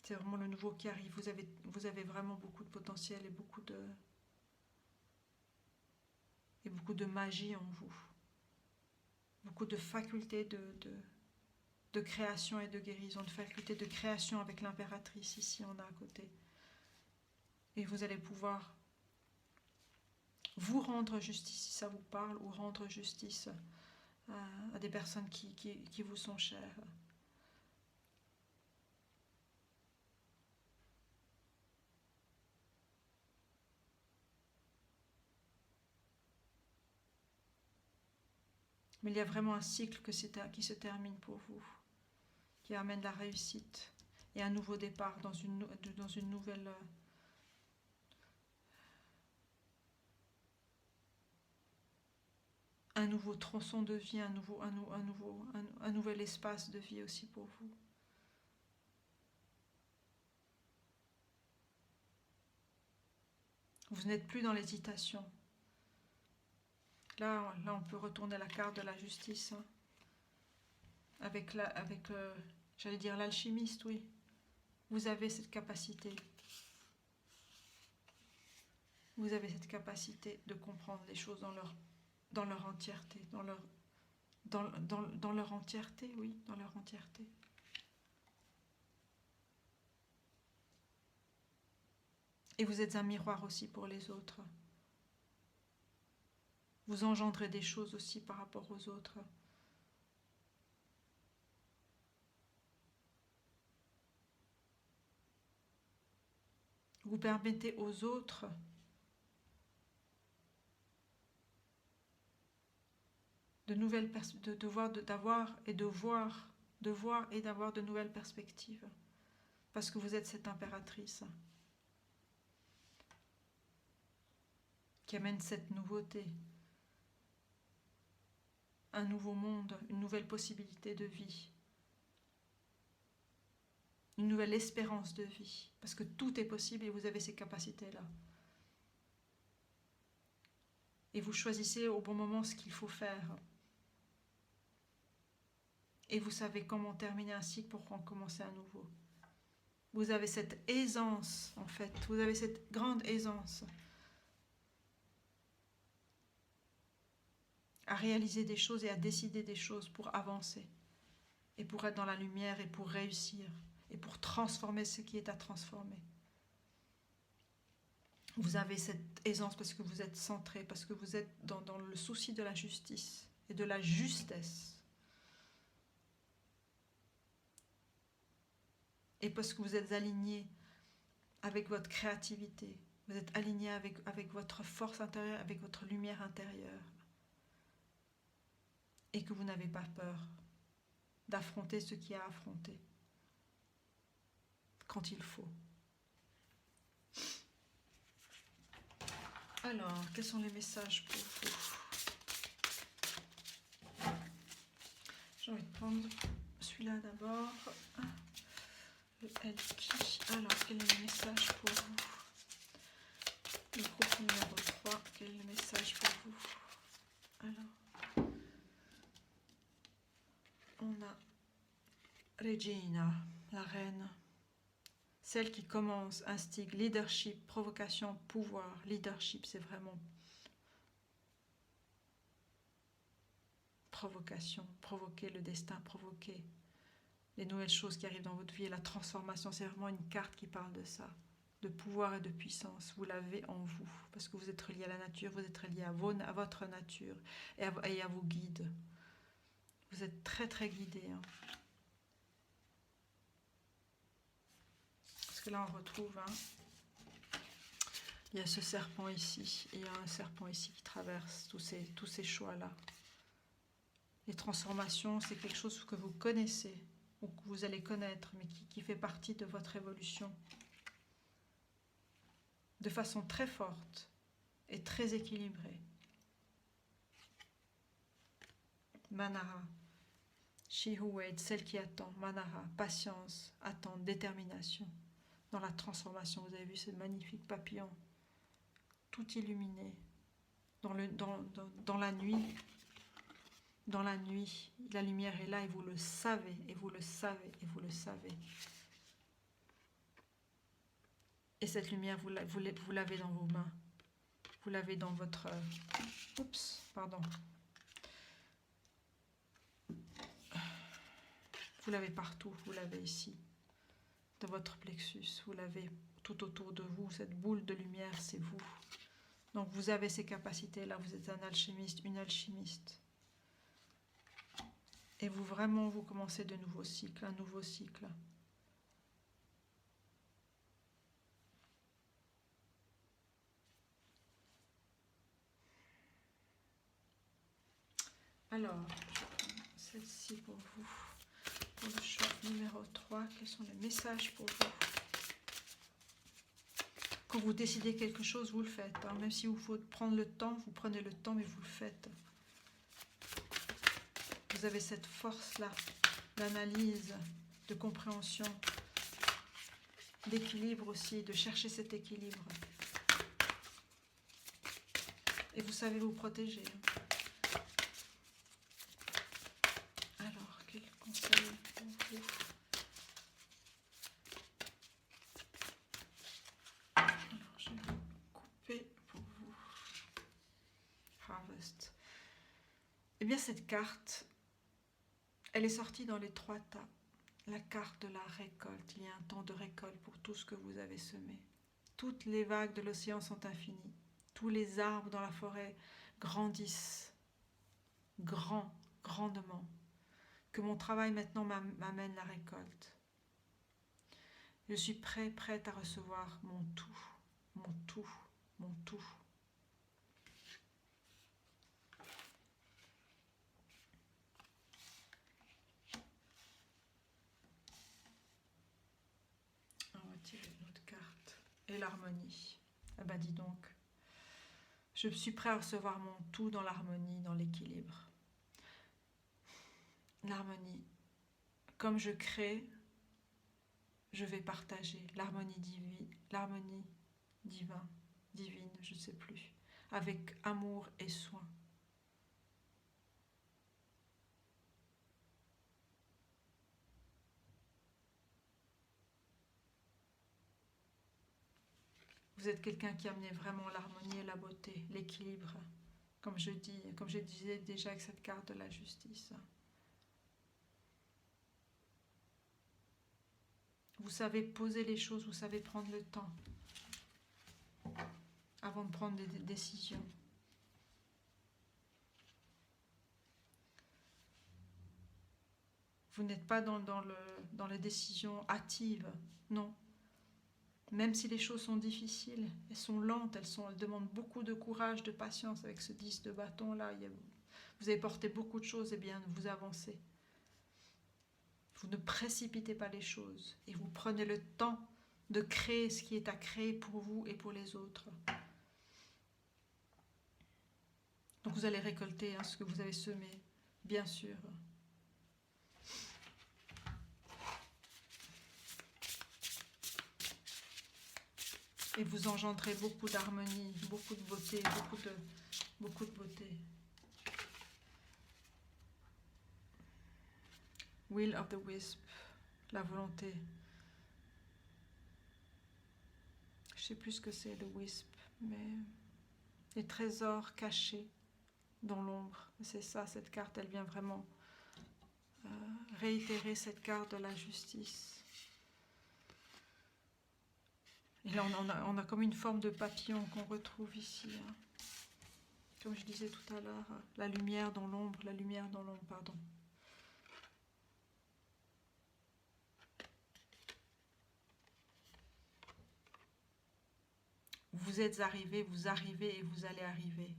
C'est vraiment le nouveau qui arrive. Vous avez vraiment beaucoup de potentiel et beaucoup de magie en vous. Beaucoup de facultés de création et de guérison, de facultés de création avec l'impératrice, ici on a à côté. Et vous allez pouvoir vous rendre justice si ça vous parle, ou rendre justice à des personnes qui vous sont chères. Mais il y a vraiment un cycle qui se termine pour vous, qui amène la réussite et un nouveau départ dans une nouvelle... un nouveau tronçon de vie, un nouvel espace de vie aussi pour vous. Vous n'êtes plus dans l'hésitation. Là, on peut retourner la carte de la justice. Hein. Avec j'allais dire l'alchimiste, oui. Vous avez cette capacité. Vous avez cette capacité de comprendre les choses dans leur entièreté, dans leur entièreté, oui, dans leur entièreté. Et vous êtes un miroir aussi pour les autres. Vous engendrez des choses aussi par rapport aux autres. Vous permettez aux autres d'avoir et d'avoir de nouvelles perspectives. Parce que vous êtes cette impératrice qui amène cette nouveauté. Un nouveau monde, une nouvelle possibilité de vie. Une nouvelle espérance de vie. Parce que tout est possible et vous avez ces capacités-là. Et vous choisissez au bon moment ce qu'il faut faire. Et vous savez comment terminer un cycle pour en commencer un nouveau. Vous avez cette aisance, en fait. Vous avez cette grande aisance à réaliser des choses et à décider des choses pour avancer. Et pour être dans la lumière et pour réussir. Et pour transformer ce qui est à transformer. Vous avez cette aisance parce que vous êtes centré, parce que vous êtes dans le souci de la justice et de la justesse. Et parce que vous êtes aligné avec votre créativité. Vous êtes aligné avec votre force intérieure, avec votre lumière intérieure. Et que vous n'avez pas peur d'affronter ce qu'il y a à affronter. Quand il faut. Alors, quels sont les messages pour vous? J'ai envie de prendre celui-là d'abord. Le Elki. Alors, quel est le message pour vous? Le groupe numéro 3, quel est le message pour vous? Alors, on a Regina, la reine. Celle qui commence, instigue, leadership, provocation, pouvoir. Leadership, c'est vraiment provocation, provoquer le destin, provoquer les nouvelles choses qui arrivent dans votre vie. Et la transformation, c'est vraiment une carte qui parle de ça, de pouvoir et de puissance. Vous l'avez en vous, parce que vous êtes relié à la nature, vous êtes relié à votre nature et à vos guides. Vous êtes très très guidés. Hein. Parce que là, on retrouve... Hein, il y a ce serpent ici, et il y a un serpent ici qui traverse tous ces choix-là. Les transformations, c'est quelque chose que vous connaissez, ou que vous allez connaître, mais qui fait partie de votre évolution. De façon très forte et très équilibrée. Manara. She who waits, celle qui attend. Manara, patience, attente, détermination. dans la transformation. Vous avez vu ce magnifique papillon, tout illuminé, dans la nuit. Dans la nuit, la lumière est là et vous le savez, et vous le savez, et vous le savez. Et cette lumière, vous l'avez dans vos mains. Vous l'avez dans votre... Oups, pardon. Vous l'avez partout, vous l'avez ici, dans votre plexus. Vous l'avez tout autour de vous, cette boule de lumière, c'est vous. Donc vous avez ces capacités-là, vous êtes un alchimiste, une alchimiste. Et vous vraiment, vous commencez de nouveaux cycles, un nouveau cycle. Alors, je prends celle-ci pour vous. Pour le choix numéro 3, quels sont les messages pour vous? Quand vous décidez quelque chose, vous le faites. Hein. Même si vous faut prendre le temps, vous prenez le temps, mais vous le faites. Vous avez cette force-là d'analyse, de compréhension, d'équilibre aussi, de chercher cet équilibre. Et vous savez vous protéger. Alors, quel conseil pour vous? Alors, je vais couper pour vous. Harvest. Eh bien, cette carte, elle est sortie dans les 3 tas. La carte de la récolte. Il y a un temps de récolte pour tout ce que vous avez semé. Toutes les vagues de l'océan sont infinies. Tous les arbres dans la forêt grandissent. Grandement. Que mon travail maintenant m'amène la récolte. Je suis prête à recevoir mon tout. Mon tout. Mon tout. On va tirer une autre carte. Et l'harmonie. Eh ben dis donc. Je suis prêt à recevoir mon tout dans l'harmonie, dans l'équilibre. L'harmonie. Comme je crée, je vais partager l'harmonie divine, je ne sais plus, avec amour et soin. Vous êtes quelqu'un qui amenait vraiment l'harmonie et la beauté, l'équilibre, comme je disais déjà avec cette carte de la justice. Vous savez poser les choses, vous savez prendre le temps avant de prendre des décisions. Vous n'êtes pas dans les décisions hâtives, non. Même si les choses sont difficiles, elles sont lentes, elles demandent beaucoup de courage, de patience. Avec ce 10 de bâton là, vous avez porté beaucoup de choses, et bien vous avancez. Vous ne précipitez pas les choses et vous prenez le temps de créer ce qui est à créer pour vous et pour les autres. Donc vous allez récolter ce que vous avez semé, bien sûr. Et vous engendrez beaucoup d'harmonie, beaucoup de beauté, beaucoup de beauté. Will of the Wisp, la volonté. Je ne sais plus ce que c'est, le Wisp, mais les trésors cachés dans l'ombre. C'est ça, cette carte, elle vient vraiment réitérer cette carte de la justice. Et là, on a comme une forme de papillon qu'on retrouve ici. Hein. Comme je disais tout à l'heure, la lumière dans l'ombre, pardon. Vous êtes arrivé, vous arrivez et vous allez arriver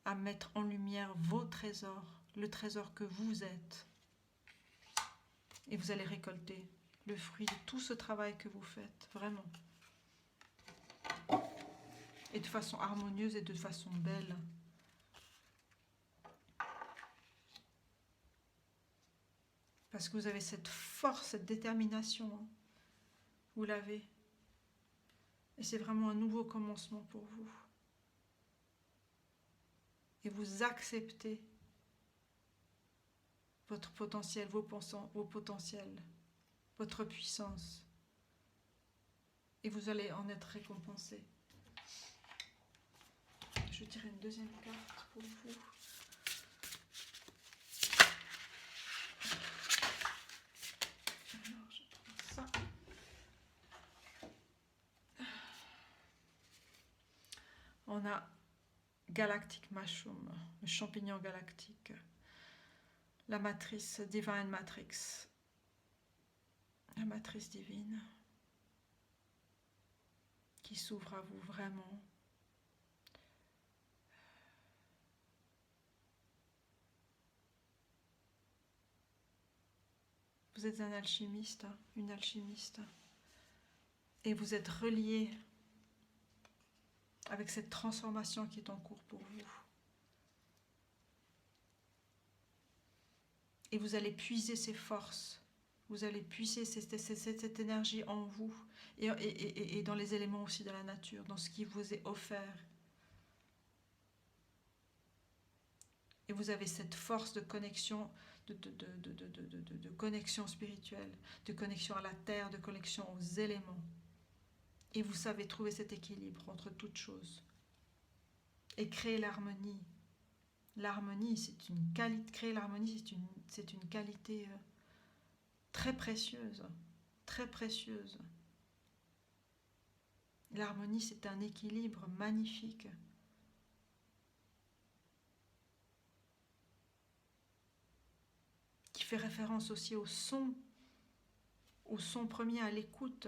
à mettre en lumière vos trésors, le trésor que vous êtes. Et vous allez récolter le fruit de tout ce travail que vous faites, vraiment. Et de façon harmonieuse et de façon belle. Parce que vous avez cette force, cette détermination. Hein. Vous l'avez. Et c'est vraiment un nouveau commencement pour vous. Et vous acceptez votre potentiel, vos potentiels, votre puissance. Et vous allez en être récompensé. Je tirer une deuxième carte pour vous. Alors, je prends ça. On a Galactic Mushroom, le champignon galactique. La matrice, Divine Matrix. La matrice divine qui s'ouvre à vous vraiment. Vous êtes un alchimiste, une alchimiste, et vous êtes relié avec cette transformation qui est en cours pour vous. Et vous allez puiser ces forces, vous allez puiser cette énergie en vous et dans les éléments aussi de la nature, dans ce qui vous est offert. Et vous avez cette force de connexion, de connexion spirituelle, de connexion à la terre, de connexion aux éléments. Et vous savez trouver cet équilibre entre toutes choses. Et créer l'harmonie. L'harmonie, c'est une qualité. Créer l'harmonie, c'est une qualité très précieuse. Très précieuse. L'harmonie, c'est un équilibre magnifique. Qui fait référence aussi au son premier, à l'écoute,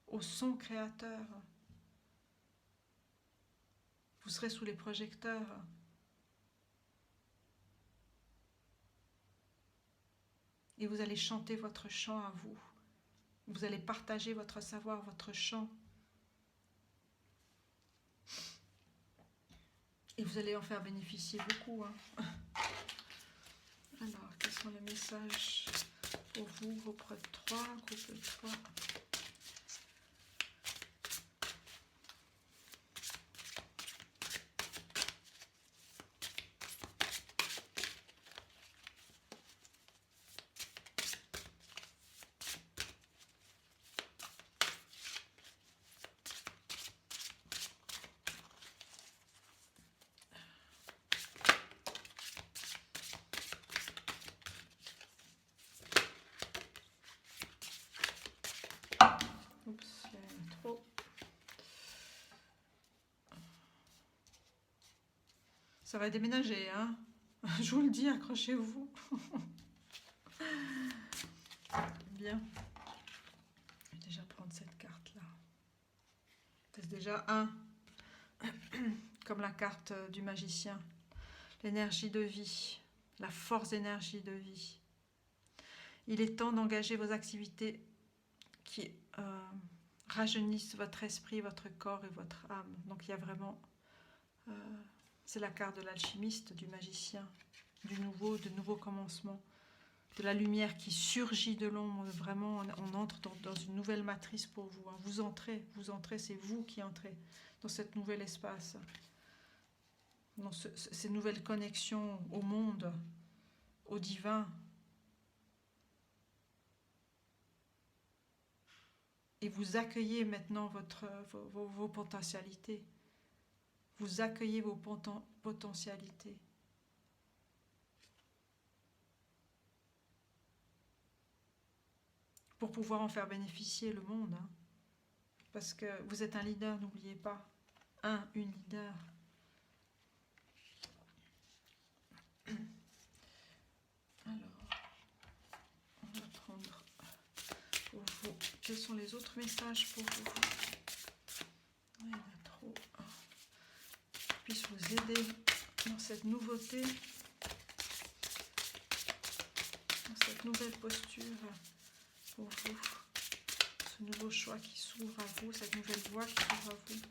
au son créateur. Vous serez sous les projecteurs. Et vous allez chanter votre chant à vous. Vous allez partager votre savoir, votre chant. Et vous allez en faire bénéficier beaucoup. Hein. Alors, quels sont les messages pour vous, groupe 3, groupe 3. Oups, il y en a trop. Ça va déménager, hein. Je vous le dis, accrochez-vous. Bien. Je vais déjà prendre cette carte-là. C'est déjà un. Comme la carte du magicien. L'énergie de vie. La force d'énergie de vie. Il est temps d'engager vos activités qui rajeunissent votre esprit, votre corps et votre âme. Donc il y a vraiment... c'est la carte de l'alchimiste, du magicien, du nouveau commencement, de la lumière qui surgit de l'ombre. Vraiment, on entre dans une nouvelle matrice pour vous. Hein. Vous entrez, c'est vous qui entrez dans cet nouvel espace, dans ces nouvelles connexions au monde, au divin. Et vous accueillez maintenant vos potentialités. Vous accueillez vos potentialités. Pour pouvoir en faire bénéficier le monde. Hein. Parce que vous êtes un leader, n'oubliez pas. Une leader. Alors, on va prendre pour vous. Quels sont les autres messages pour vous? Il y en a trop. Je puisse vous aider dans cette nouveauté, dans cette nouvelle posture pour vous, ce nouveau choix qui s'ouvre à vous, cette nouvelle voie qui s'ouvre à vous.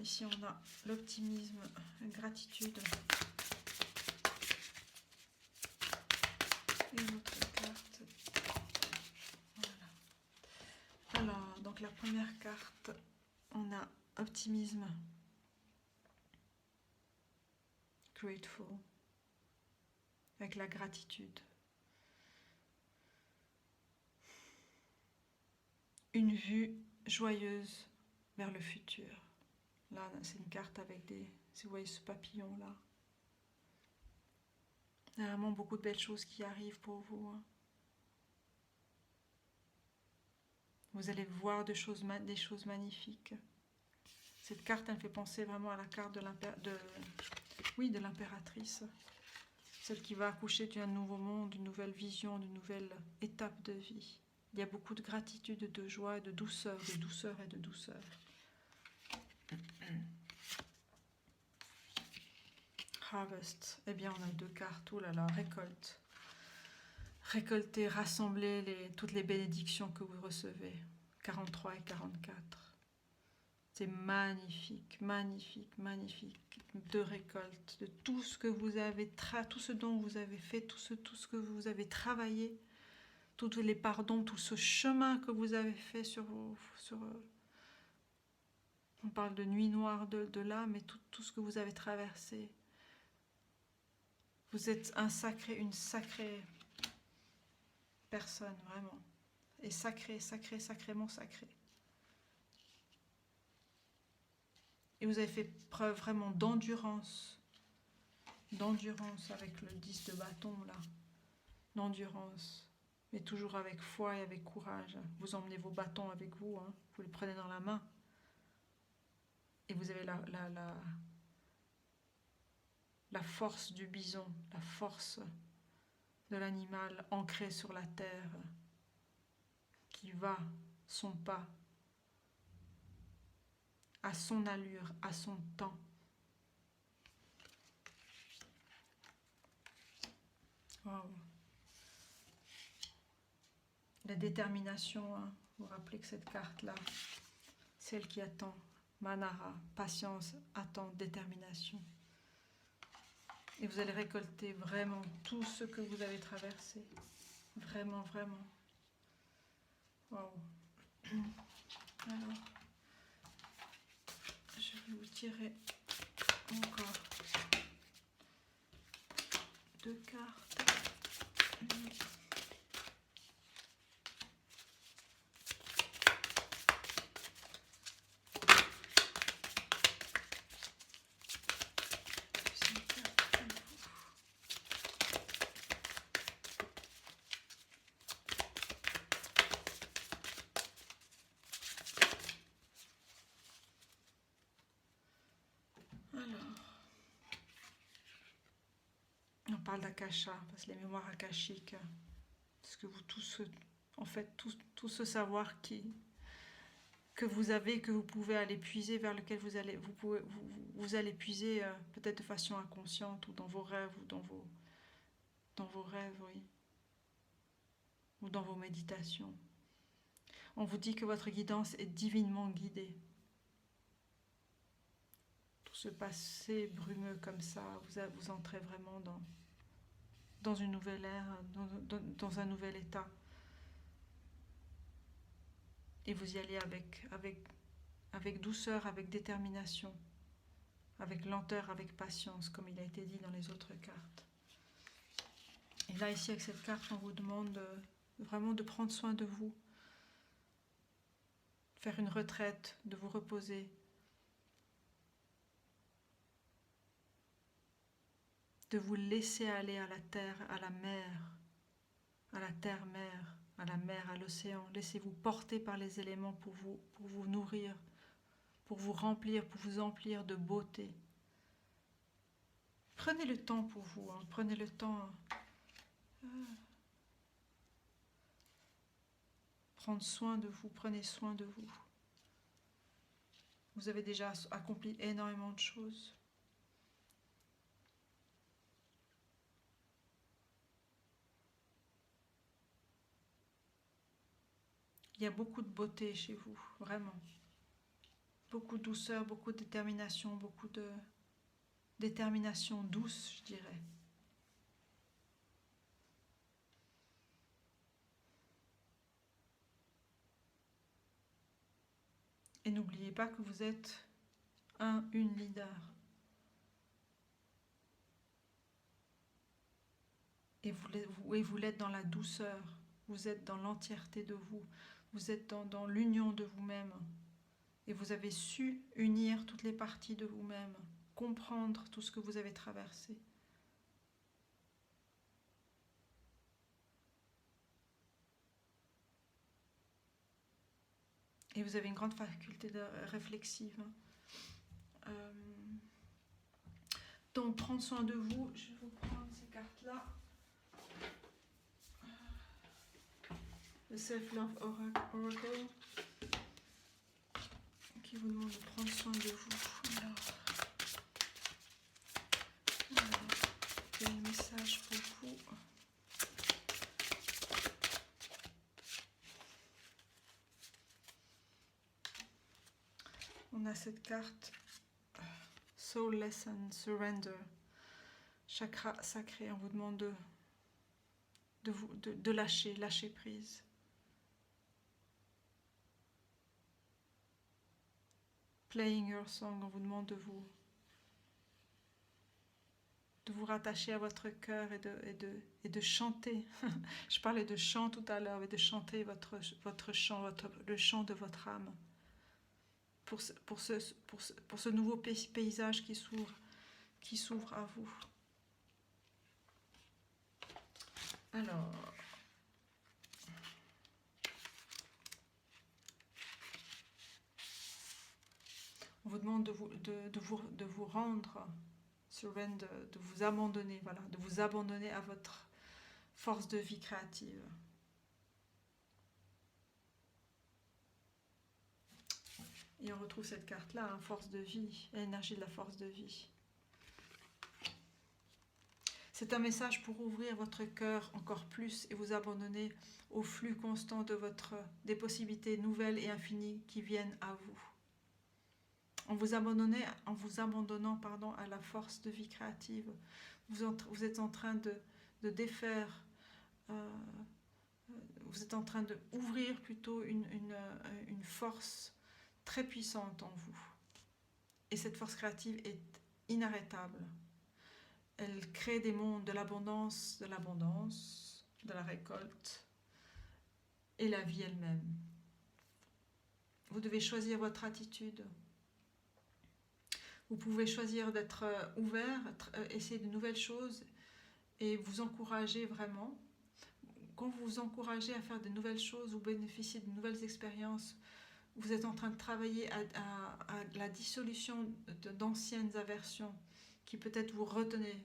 ici on a l'optimisme, la gratitude. Et une autre carte. Voilà. Alors, donc la première carte, on a optimisme, grateful, avec la gratitude. Une vue joyeuse vers le futur. Là, c'est une carte avec des... Si vous voyez ce papillon-là. Il y a vraiment beaucoup de belles choses qui arrivent pour vous. Hein. Vous allez voir des choses magnifiques. Cette carte, elle fait penser vraiment à la carte de l'impératrice. Celle qui va accoucher d'un nouveau monde, d'une nouvelle vision, d'une nouvelle étape de vie. Il y a beaucoup de gratitude, de joie, de douceur et de douceur. Harvest, eh bien on a deux cartes, oh là là, récolte. Récoltez, rassemblez toutes les bénédictions que vous recevez. 43 et 44. C'est magnifique, magnifique, magnifique de récolte, de tout ce que vous avez, tout ce dont vous avez fait, tout ce que vous avez travaillé, tous les pardons, tout ce chemin que vous avez fait on parle de nuit noire de l'âme, mais tout ce que vous avez traversé. Vous êtes une sacrée personne, vraiment. Et sacrément sacrée. Et vous avez fait preuve vraiment d'endurance avec le 10 de bâton, là. D'endurance. Mais toujours avec foi et avec courage. Vous emmenez vos bâtons avec vous, hein. Vous les prenez dans la main. Et vous avez la force du bison, la force de l'animal ancré sur la terre, qui va son pas, à son allure, à son temps. Wow. La détermination, hein. Vous vous rappelez que cette carte-là, celle qui attend, Manara, patience, attente, détermination. Et vous allez récolter vraiment tout ce que vous avez traversé. Vraiment, vraiment. Wow. Alors, je vais vous tirer encore deux cartes. On parle d'akasha, parce que les mémoires akashiques, parce que vous tous, en fait, tout ce savoir que vous avez, que vous pouvez aller puiser, vers lequel vous allez puiser peut-être de façon inconsciente, ou dans vos rêves, ou dans vos rêves, oui, ou dans vos méditations. On vous dit que votre guidance est divinement guidée. Tout ce passé brumeux comme ça, vous entrez vraiment dans une nouvelle ère, dans un nouvel état. Et vous y allez avec douceur, avec détermination, avec lenteur, avec patience, comme il a été dit dans les autres cartes. Et là, ici, avec cette carte, on vous demande vraiment de prendre soin de vous, de faire une retraite, de vous reposer, de vous laisser aller à la terre, à la mer, à la terre-mer, à la mer, à l'océan. Laissez-vous porter par les éléments pour vous nourrir, pour vous remplir, pour vous emplir de beauté. Prenez le temps pour vous, hein. Prenez le temps. Prendre soin de vous, prenez soin de vous. Vous avez déjà accompli énormément de choses. Il y a beaucoup de beauté chez vous, vraiment. beaucoup de douceur, beaucoup de détermination, beaucoup de détermination douce, je dirais. Et n'oubliez pas que vous êtes une leader. Et vous l'êtes dans la douceur, vous êtes dans l'entièreté de vous, vous êtes dans l'union de vous-même. Et vous avez su unir toutes les parties de vous-même, comprendre tout ce que vous avez traversé. Et vous avez une grande faculté réflexive. Donc, prendre soin de vous. Je vais vous prendre ces cartes-là. Le Self-Love Oracle, qui vous demande de prendre soin de vous. Alors quel message pour vous? On a cette carte Soul Lesson, Surrender, chakra sacré. On vous demande de lâcher prise. Playing your song, on vous demande de vous rattacher à votre cœur et de chanter. Je parlais de chant tout à l'heure, et de chanter votre chant, le chant de votre âme. Pour ce nouveau paysage qui s'ouvre à vous. Alors, on vous demande de vous rendre, surrender, de vous abandonner, voilà, de vous abandonner à votre force de vie créative. Et on retrouve cette carte-là, force de vie, l'énergie de la force de vie. C'est un message pour ouvrir votre cœur encore plus et vous abandonner au flux constant des possibilités nouvelles et infinies qui viennent à vous. En vous abandonnant à la force de vie créative, vous êtes en train de défaire, vous êtes en train d'ouvrir plutôt une force très puissante en vous. Et cette force créative est inarrêtable. Elle crée des mondes de l'abondance, de la récolte et la vie elle-même. Vous devez choisir votre attitude. Vous pouvez choisir d'être ouvert, essayer de nouvelles choses et vous encourager vraiment. Quand vous vous encouragez à faire de nouvelles choses, vous bénéficiez de nouvelles expériences, vous êtes en train de travailler à la dissolution d'anciennes aversions qui peut-être vous retenaient.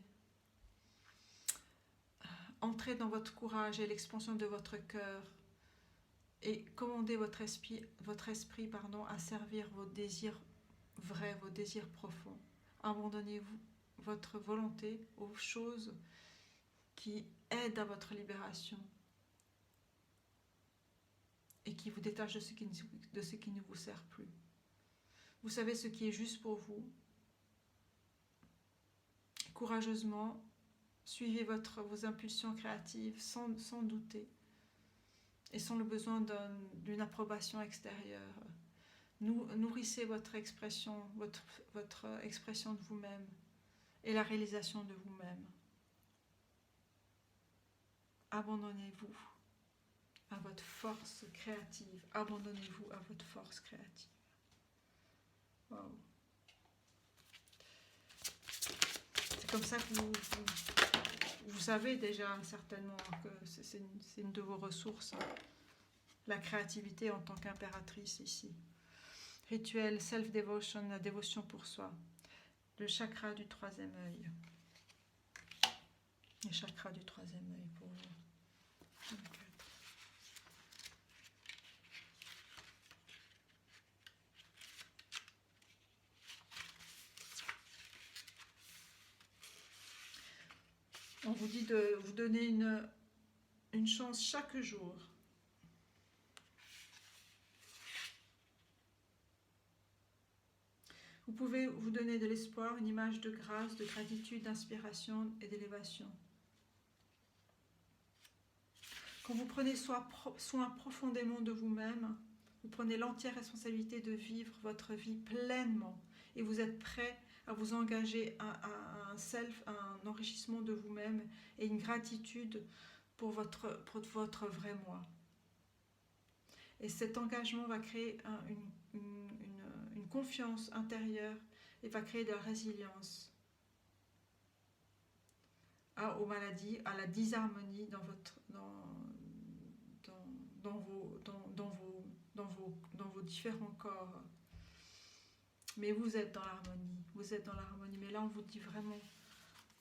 Entrez dans votre courage et l'expansion de votre cœur et commandez votre esprit à servir vos désirs vrais, vos désirs profonds. Abandonnez-vous votre volonté aux choses qui aident à votre libération et qui vous détachent de ce qui ne vous sert plus. Vous savez ce qui est juste pour vous. Courageusement, suivez vos impulsions créatives sans douter et sans le besoin d'une approbation extérieure. Nourrissez votre expression de vous-même et la réalisation de vous-même. Abandonnez-vous à votre force créative. Abandonnez-vous à votre force créative. Wow. C'est comme ça que vous savez déjà certainement que c'est une de vos ressources, la créativité en tant qu'impératrice ici. Rituel, self-devotion, la dévotion pour soi. Le chakra du troisième œil. Le chakra du troisième œil pour vous. 24. On vous dit de vous donner une chance chaque jour. Vous pouvez vous donner de l'espoir, une image de grâce, de gratitude, d'inspiration et d'élévation. Quand vous prenez soin profondément de vous-même, vous prenez l'entière responsabilité de vivre votre vie pleinement et vous êtes prêt à vous engager à un enrichissement de vous-même et une gratitude pour votre vrai moi. Et cet engagement va créer une confiance intérieure et va créer de la résilience aux maladies, à la disharmonie dans vos différents corps. Mais vous êtes dans l'harmonie, mais là on vous dit vraiment,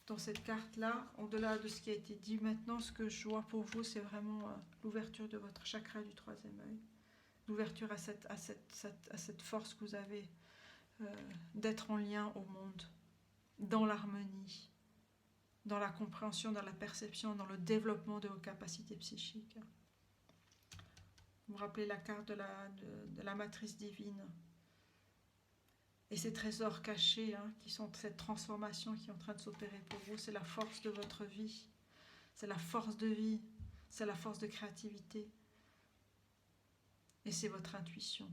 dans cette carte-là, au-delà de ce qui a été dit maintenant, ce que je vois pour vous, c'est vraiment l'ouverture de votre chakra du troisième œil, l'ouverture à cette force que vous avez d'être en lien au monde, dans l'harmonie, dans la compréhension, dans la perception, dans le développement de vos capacités psychiques. Vous vous rappelez la carte de la matrice divine et ces trésors cachés qui sont cette transformation qui est en train de s'opérer pour vous. C'est la force de votre vie, c'est la force de vie, c'est la force de créativité et c'est votre intuition,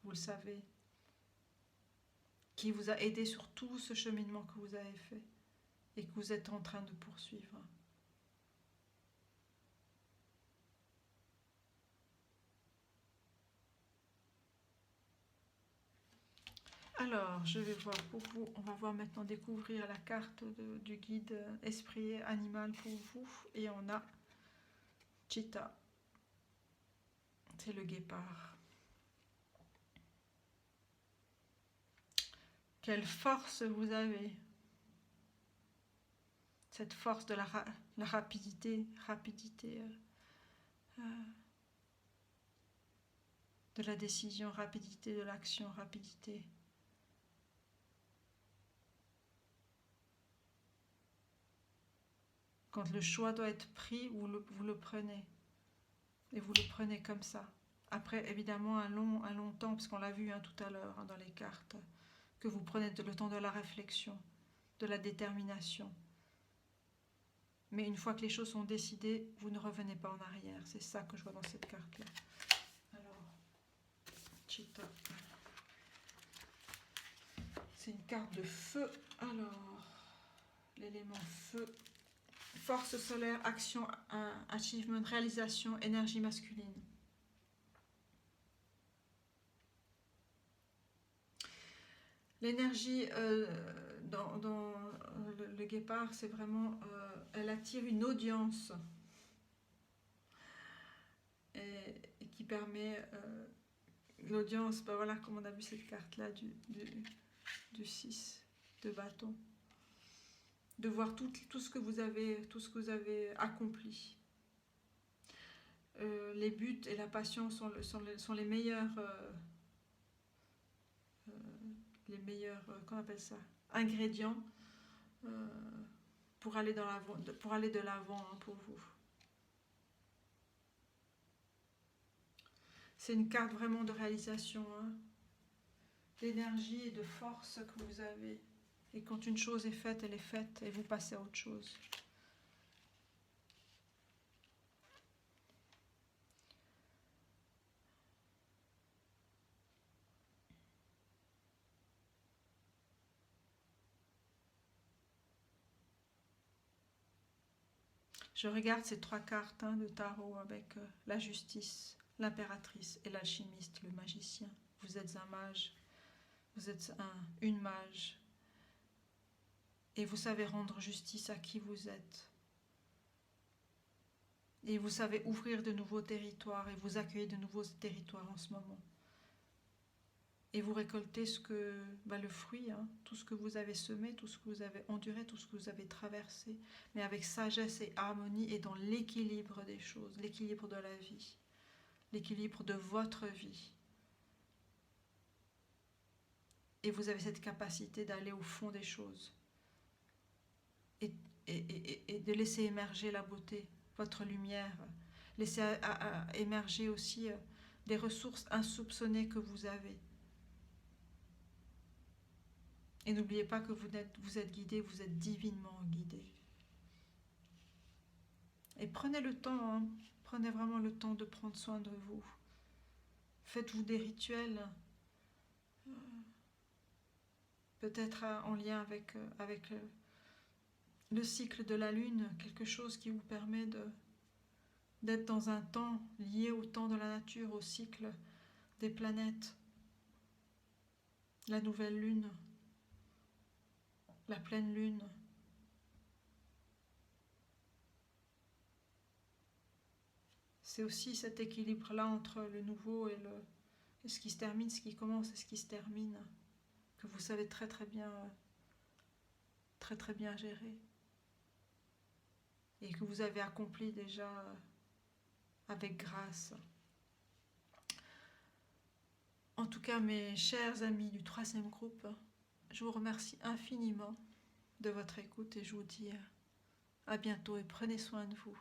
vous le savez, qui vous a aidé sur tout ce cheminement que vous avez fait et que vous êtes en train de poursuivre. Alors, je vais voir pour vous, on va voir maintenant découvrir la carte du guide esprit animal pour vous. Et on a Cheetah, c'est le guépard. Quelle force vous avez! Cette force de la rapidité de la décision, rapidité de l'action, rapidité. Quand le choix doit être pris, vous le prenez. Et vous le prenez comme ça. Après, évidemment, un long temps, parce qu'on l'a vu tout à l'heure dans les cartes, que vous prenez le temps de la réflexion, de la détermination. Mais une fois que les choses sont décidées, vous ne revenez pas en arrière. C'est ça que je vois dans cette carte-là. Alors, Cheetah. C'est une carte de feu. Alors, l'élément feu. Force solaire, action, achievement, réalisation, énergie masculine. L'énergie dans le guépard, c'est vraiment, elle attire une audience et qui permet l'audience, voilà comme on a vu cette carte-là du 6 de bâton, de voir tout ce que vous avez accompli. Les buts et la passion sont les meilleurs qu'on appelle ça, ingrédients pour aller de l'avant pour vous. C'est une carte vraiment de réalisation, d'énergie et de force que vous avez. Et quand une chose est faite, elle est faite et vous passez à autre chose. Je regarde ces trois cartes de tarot avec la justice, l'impératrice et l'alchimiste, le magicien. Vous êtes un mage, vous êtes une mage. Et vous savez rendre justice à qui vous êtes. Et vous savez ouvrir de nouveaux territoires et vous accueillez de nouveaux territoires en ce moment. Et vous récoltez le fruit, tout ce que vous avez semé, tout ce que vous avez enduré, tout ce que vous avez traversé, mais avec sagesse et harmonie et dans l'équilibre des choses, l'équilibre de la vie, l'équilibre de votre vie. Et vous avez cette capacité d'aller au fond des choses et de laisser émerger la beauté, votre lumière, laisser émerger aussi des ressources insoupçonnées que vous avez. Et n'oubliez pas que vous êtes guidé, vous êtes divinement guidé. Et prenez le temps, hein, prenez vraiment le temps de prendre soin de vous. Faites-vous des rituels, peut-être en lien avec le cycle de la lune, quelque chose qui vous permet d'être dans un temps lié au temps de la nature, au cycle des planètes, la nouvelle lune, la pleine lune. C'est aussi cet équilibre-là entre le nouveau et ce qui se termine, ce qui commence et ce qui se termine, que vous savez très bien gérer et que vous avez accompli déjà avec grâce. En tout cas, mes chers amis du 3e groupe, je vous remercie infiniment de votre écoute et je vous dis à bientôt et prenez soin de vous.